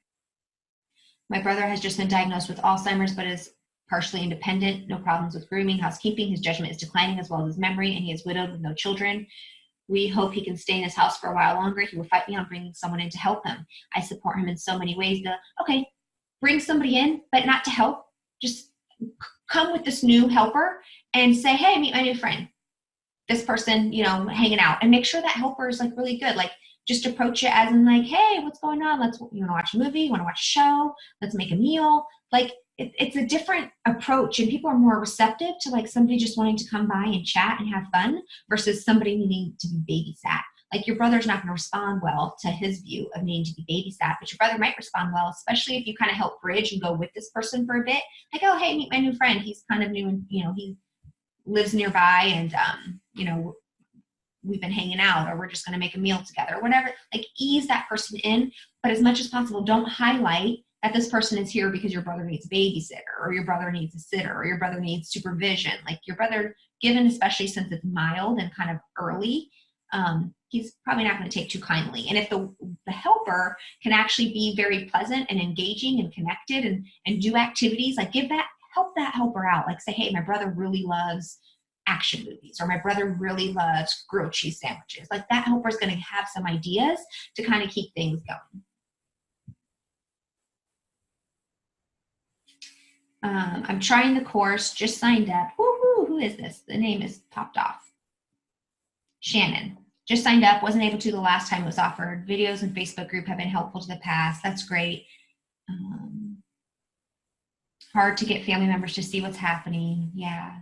My brother has just been diagnosed with Alzheimer's, but is partially independent, no problems with grooming, housekeeping. His judgment is declining as well as his memory, and he is widowed with no children. We hope he can stay in his house for a while longer. He will fight me on bringing someone in to help him. I support him in so many ways. Okay, bring somebody in, but not to help. Just come with this new helper and say, hey, meet my new friend. This person, you know, hanging out, and make sure that helper is like really good. Like just approach it as in like, hey, what's going on? You want to watch a movie? You want to watch a show? Let's make a meal. Like it's a different approach, and people are more receptive to like somebody just wanting to come by and chat and have fun versus somebody needing to be babysat. Like your brother's not going to respond well to his view of needing to be babysat, but your brother might respond well, especially if you kind of help bridge and go with this person for a bit. Like, oh, hey, meet my new friend. He's kind of new and, you know, he lives nearby and, you know, we've been hanging out or we're just going to make a meal together or whatever. Like ease that person in, but as much as possible, don't highlight that this person is here because your brother needs a babysitter or your brother needs a sitter or your brother needs supervision. Like your brother, given especially since it's mild and kind of early, he's probably not going to take too kindly. And if the helper can actually be very pleasant and engaging and connected and do activities, like give that help that helper out. Like say, hey, my brother really loves action movies, or my brother really loves grilled cheese sandwiches. Like that helper is going to have some ideas to kind of keep things going. I'm trying the course, just signed up. Woohoo, who is this? The name is popped off. Shannon. Just signed up, wasn't able to the last time it was offered. Videos and Facebook group have been helpful to the past. That's great. Hard to get family members to see what's happening. Yeah.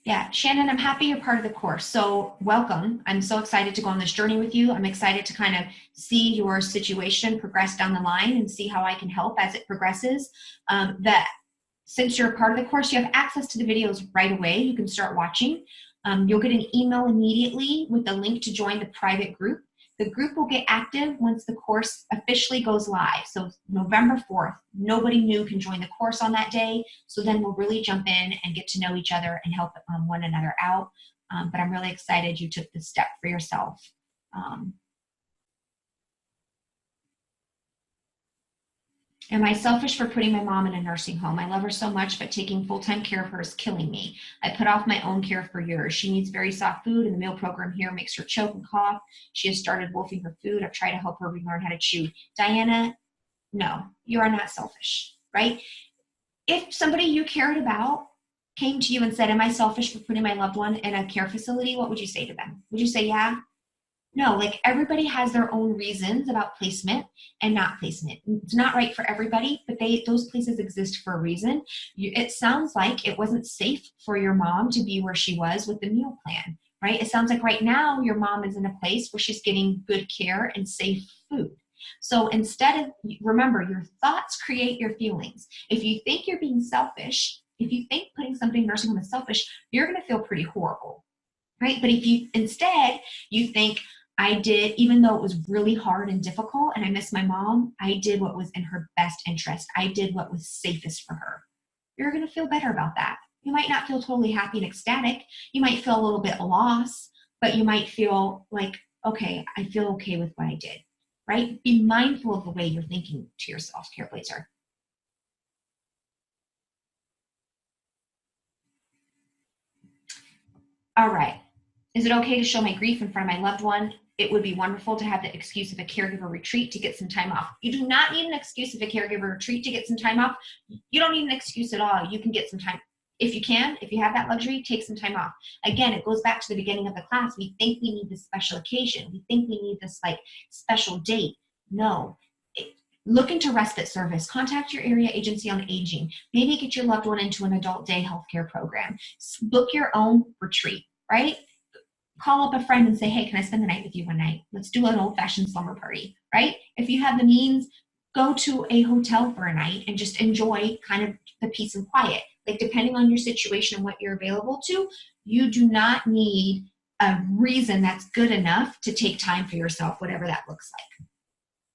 Yeah, Shannon, I'm happy you're part of the course. So welcome. I'm so excited to go on this journey with you. I'm excited to kind of see your situation progress down the line and see how I can help as it progresses. That since you're a part of the course, you have access to the videos right away. You can start watching. You'll get an email immediately with the link to join the private group. The group will get active once the course officially goes live. So November 4th, nobody new can join the course on that day. So then we'll really jump in and get to know each other and help one another out. But I'm really excited you took this step for yourself. Am I selfish for putting my mom in a nursing home? I love her so much, but taking full-time care of her is killing me. I put off my own care for years. She needs very soft food, and the meal program here makes her choke and cough. She has started wolfing her food. I've tried to help her relearn how to chew. Diana, no, you are not selfish, right? If somebody you cared about came to you and said, am I selfish for putting my loved one in a care facility? What would you say to them? Would you say, yeah? No, like everybody has their own reasons about placement and not placement. It's not right for everybody, but those places exist for a reason. It sounds like it wasn't safe for your mom to be where she was with the meal plan, right? It sounds like right now your mom is in a place where she's getting good care and safe food. So instead of, remember, your thoughts create your feelings. If you think you're being selfish, if you think putting something in nursing home is selfish, you're going to feel pretty horrible, right? But if you instead, you think, I did, even though it was really hard and difficult and I miss my mom, I did what was in her best interest. I did what was safest for her. You're going to feel better about that. You might not feel totally happy and ecstatic. You might feel a little bit lost, but you might feel like, okay, I feel okay with what I did, right? Be mindful of the way you're thinking to yourself, Care Blazer. All right. Is it okay to show my grief in front of my loved one? It would be wonderful to have the excuse of a caregiver retreat to get some time off. You do not need an excuse of a caregiver retreat to get some time off. You don't need an excuse at all. You can get some time. If you can, if you have that luxury, take some time off. Again, it goes back to the beginning of the class. We think we need this special occasion. We think we need this like special date. No. Look into respite service. Contact your area agency on aging. Maybe get your loved one into an adult day healthcare program. Book your own retreat, right? Call up a friend and say, hey, can I spend the night with you one night? Let's do an old-fashioned slumber party, right? If you have the means, go to a hotel for a night and just enjoy kind of the peace and quiet. Like depending on your situation and what you're available to, you do not need a reason that's good enough to take time for yourself, whatever that looks like.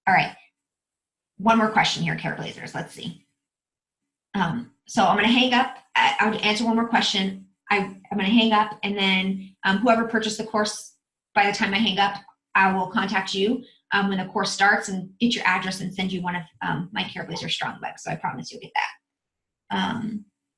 All right. One more question here, Care Blazers. Let's see. So I'm going to hang up. I'll answer one more question. I'm going to hang up, and then whoever purchased the course, by the time I hang up, I will contact you when the course starts and get your address and send you one of my Care Blazer Strong Legs. So I promise you'll get that.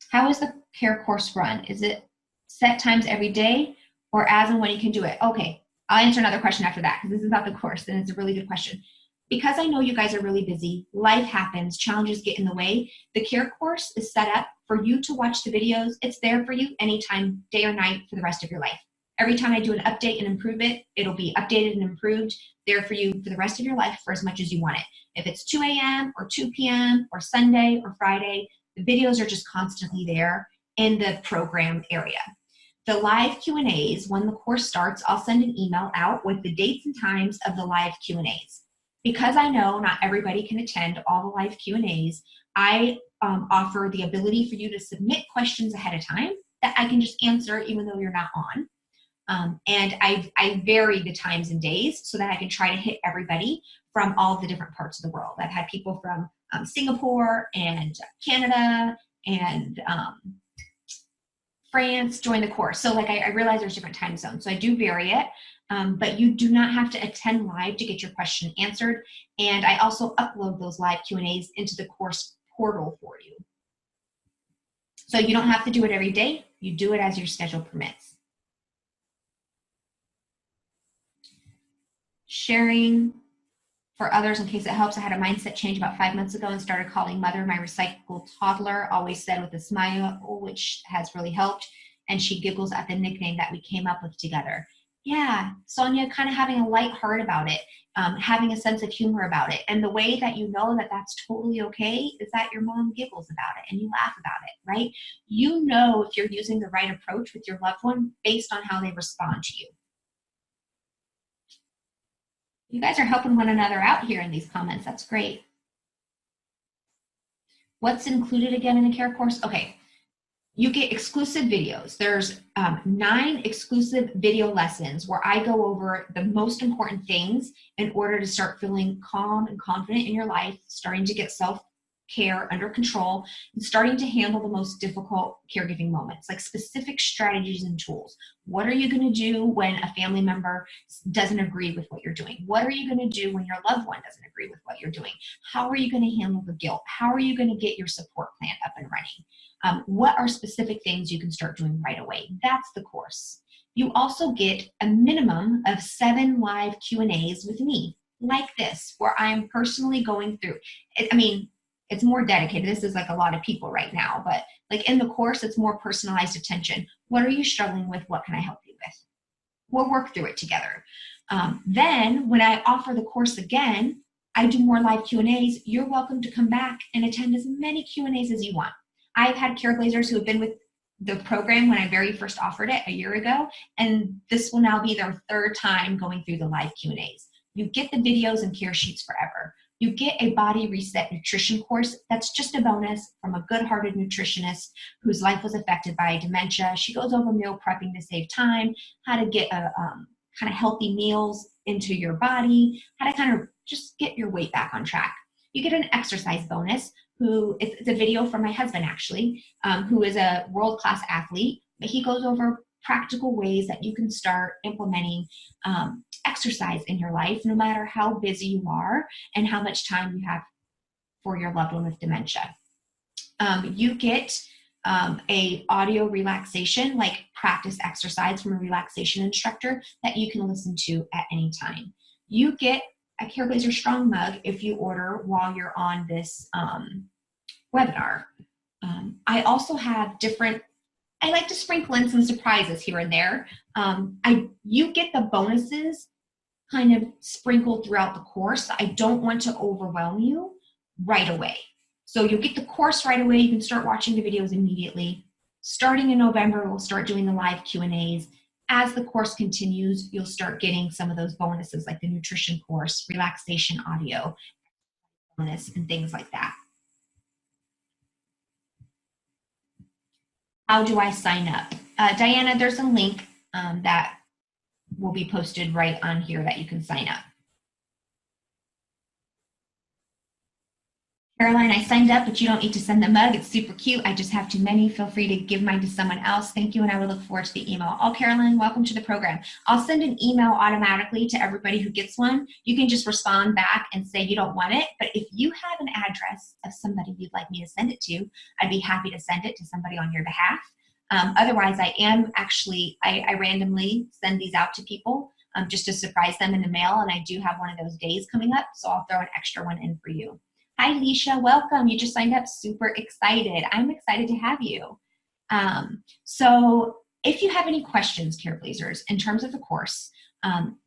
How is the care course run? Is it set times every day or as and when you can do it? Okay, I'll answer another question after that because this is about the course, and it's a really good question. Because I know you guys are really busy, life happens, challenges get in the way, the care course is set up for you to watch the videos. It's there for you anytime, day or night, for the rest of your life. Every time I do an update and improve it, it'll be updated and improved there for you for the rest of your life for as much as you want it. If it's 2 a.m. or 2 p.m. or Sunday or Friday, the videos are just constantly there in the program area. The live Q&As, when the course starts, I'll send an email out with the dates and times of the live Q&As. Because I know not everybody can attend all the live Q&As, I offer the ability for you to submit questions ahead of time that I can just answer even though you're not on. And I vary the times and days so that I can try to hit everybody from all the different parts of the world. I've had people from Singapore and Canada and France join the course. So like I realize there's different time zones. So I do vary it. but you do not have to attend live to get your question answered. And I also upload those live Q&As into the course portal for you. So you don't have to do it every day. You do it as your schedule permits. Sharing for others in case it helps. I had a mindset change about 5 months ago and started calling Mother my recycled toddler, always said with a smile, which has really helped. And she giggles at the nickname that we came up with together. Yeah, Sonia, kind of having a light heart about it, having a sense of humor about it. And the way that you know that that's totally okay is that your mom giggles about it and you laugh about it, right? You know if you're using the right approach with your loved one based on how they respond to you. You guys are helping one another out here in these comments. That's great. What's included again in the care course? Okay, you get exclusive videos. There's 9 exclusive video lessons where I go over the most important things in order to start feeling calm and confident in your life, starting to get self-care under control, and starting to handle the most difficult caregiving moments, like specific strategies and tools. What are you going to do when a family member doesn't agree with what you're doing? What are you going to do when your loved one doesn't agree with what you're doing? How are you going to handle the guilt? How are you going to get your support plan up and running? What are specific things you can start doing right away? That's the course. You also get a minimum of 7 live Q&As with me, like this, where I'm personally going through it. I mean, it's more dedicated. This is like a lot of people right now, but like in the course, it's more personalized attention. What are you struggling with? What can I help you with? We'll work through it together. Then when I offer the course again, I do more live Q&As. You're welcome to come back and attend as many Q&As as you want. I've had Careblazers who have been with the program when I very first offered it a year ago, and this will now be their 3rd time going through the live Q&As. You get the videos and care sheets forever. You get a body reset nutrition course that's just a bonus from a good-hearted nutritionist whose life was affected by dementia. She goes over meal prepping to save time, how to get a kind of healthy meals into your body, how to kind of just get your weight back on track. You get an exercise bonus. It's a video from my husband actually, who is a world-class athlete, but he goes over practical ways that you can start implementing exercise in your life, no matter how busy you are and how much time you have for your loved one with dementia. You get a audio relaxation, like practice exercise from a relaxation instructor that you can listen to at any time. You get a Careblazer Strong mug if you order while you're on this webinar. I also have I like to sprinkle in some surprises here and there. You get the bonuses kind of sprinkled throughout the course. I don't want to overwhelm you right away. So you'll get the course right away. You can start watching the videos immediately. Starting in November, we'll start doing the live Q&As. As the course continues, you'll start getting some of those bonuses like the nutrition course, relaxation audio bonus, and things like that. How do I sign up? Diana, there's a link that will be posted right on here that you can sign up. Caroline, I signed up, but you don't need to send the mug. It's super cute. I just have too many. Feel free to give mine to someone else. Thank you, and I will look forward to the email. Oh, Caroline, welcome to the program. I'll send an email automatically to everybody who gets one. You can just respond back and say you don't want it, but if you have an address of somebody you'd like me to send it to, I'd be happy to send it to somebody on your behalf. Otherwise, I randomly send these out to people just to surprise them in the mail, and I do have one of those days coming up, so I'll throw an extra one in for you. Hi, Leisha, welcome. You just signed up, super excited. I'm excited to have you. So if you have any questions, Careblazers, in terms of the course,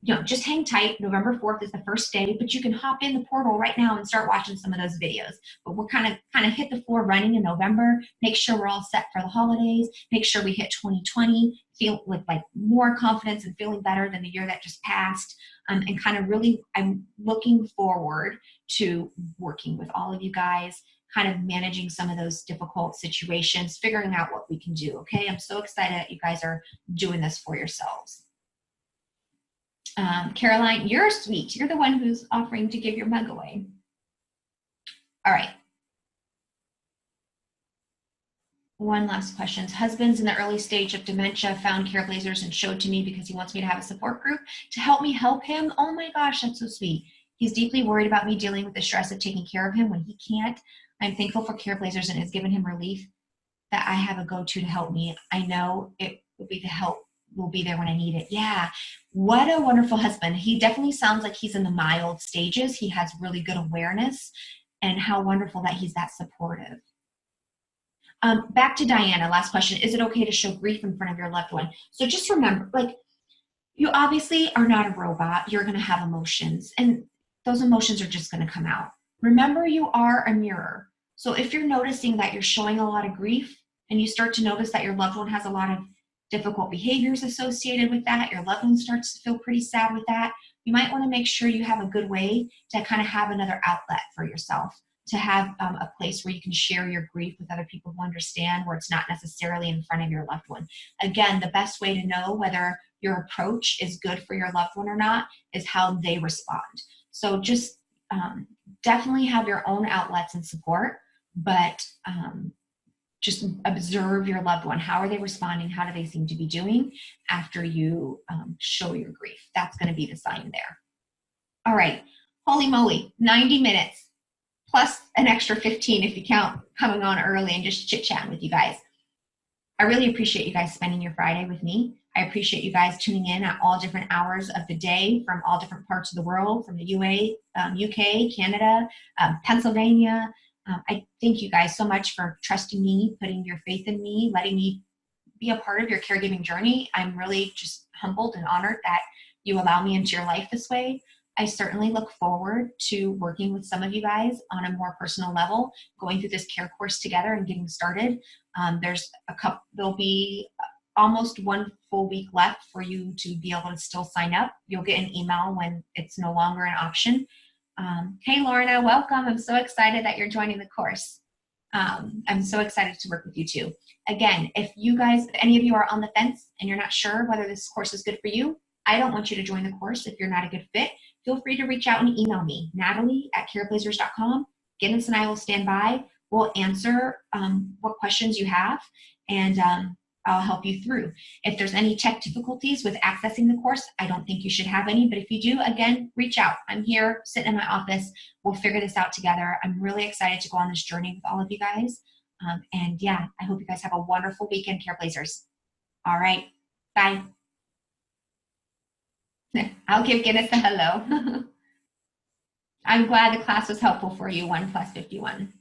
just hang tight. November 4th is the first day, but you can hop in the portal right now and start watching some of those videos. But we're kind of hit the floor running in November, make sure we're all set for the holidays, make sure we hit 2020, feel with like more confidence and feeling better than the year that just passed. And kind of really, I'm looking forward to working with all of you guys, kind of managing some of those difficult situations, figuring out what we can do, okay? I'm so excited that you guys are doing this for yourselves. Caroline, you're sweet. You're the one who's offering to give your mug away. All right. One last question. Husband's in the early stage of dementia, found Careblazers and showed to me because he wants me to have a support group to help me help him. Oh my gosh, that's so sweet. He's deeply worried about me dealing with the stress of taking care of him when he can't. I'm thankful for Careblazers and it's given him relief that I have a go-to to help me. I know it will be the help will be there when I need it. Yeah. What a wonderful husband. He definitely sounds like he's in the mild stages. He has really good awareness, and how wonderful that he's that supportive. Back to Diana, last question. Is it okay to show grief in front of your loved one? So just remember, like, you obviously are not a robot. You're going to have emotions, and those emotions are just going to come out. Remember, you are a mirror. So if you're noticing that you're showing a lot of grief and you start to notice that your loved one has a lot of difficult behaviors associated with that, your loved one starts to feel pretty sad with that, you might want to make sure you have a good way to kind of have another outlet for yourself, to have a place where you can share your grief with other people who understand, where it's not necessarily in front of your loved one. Again, the best way to know whether your approach is good for your loved one or not is how they respond. So just definitely have your own outlets and support, but just observe your loved one. How are they responding? How do they seem to be doing after you show your grief? That's going to be the sign there. All right, holy moly, 90 minutes plus an extra 15 if you count coming on early and just chit-chatting with you guys. I really appreciate you guys spending your Friday with me. I appreciate you guys tuning in at all different hours of the day from all different parts of the world, from the UK, Canada, Pennsylvania. I thank you guys so much for trusting me, putting your faith in me, letting me be a part of your caregiving journey. I'm really just humbled and honored that you allow me into your life this way. I certainly look forward to working with some of you guys on a more personal level, going through this care course together and getting started. There'll be almost 1 full week left for you to be able to still sign up. You'll get an email when it's no longer an option. Hey, Lorna, welcome. I'm so excited that you're joining the course. I'm so excited to work with you too. Again, if any of you are on the fence and you're not sure whether this course is good for you, I don't want you to join the course if you're not a good fit. Feel free to reach out and email me, Natalie@careblazers.com. Guinness and I will stand by. We'll answer what questions you have, and I'll help you through. If there's any tech difficulties with accessing the course, I don't think you should have any, but if you do, again, reach out. I'm here sitting in my office. We'll figure this out together. I'm really excited to go on this journey with all of you guys. And yeah, I hope you guys have a wonderful weekend, Careblazers. All right, bye. I'll give Guinness a hello. I'm glad the class was helpful for you, 1 + 51.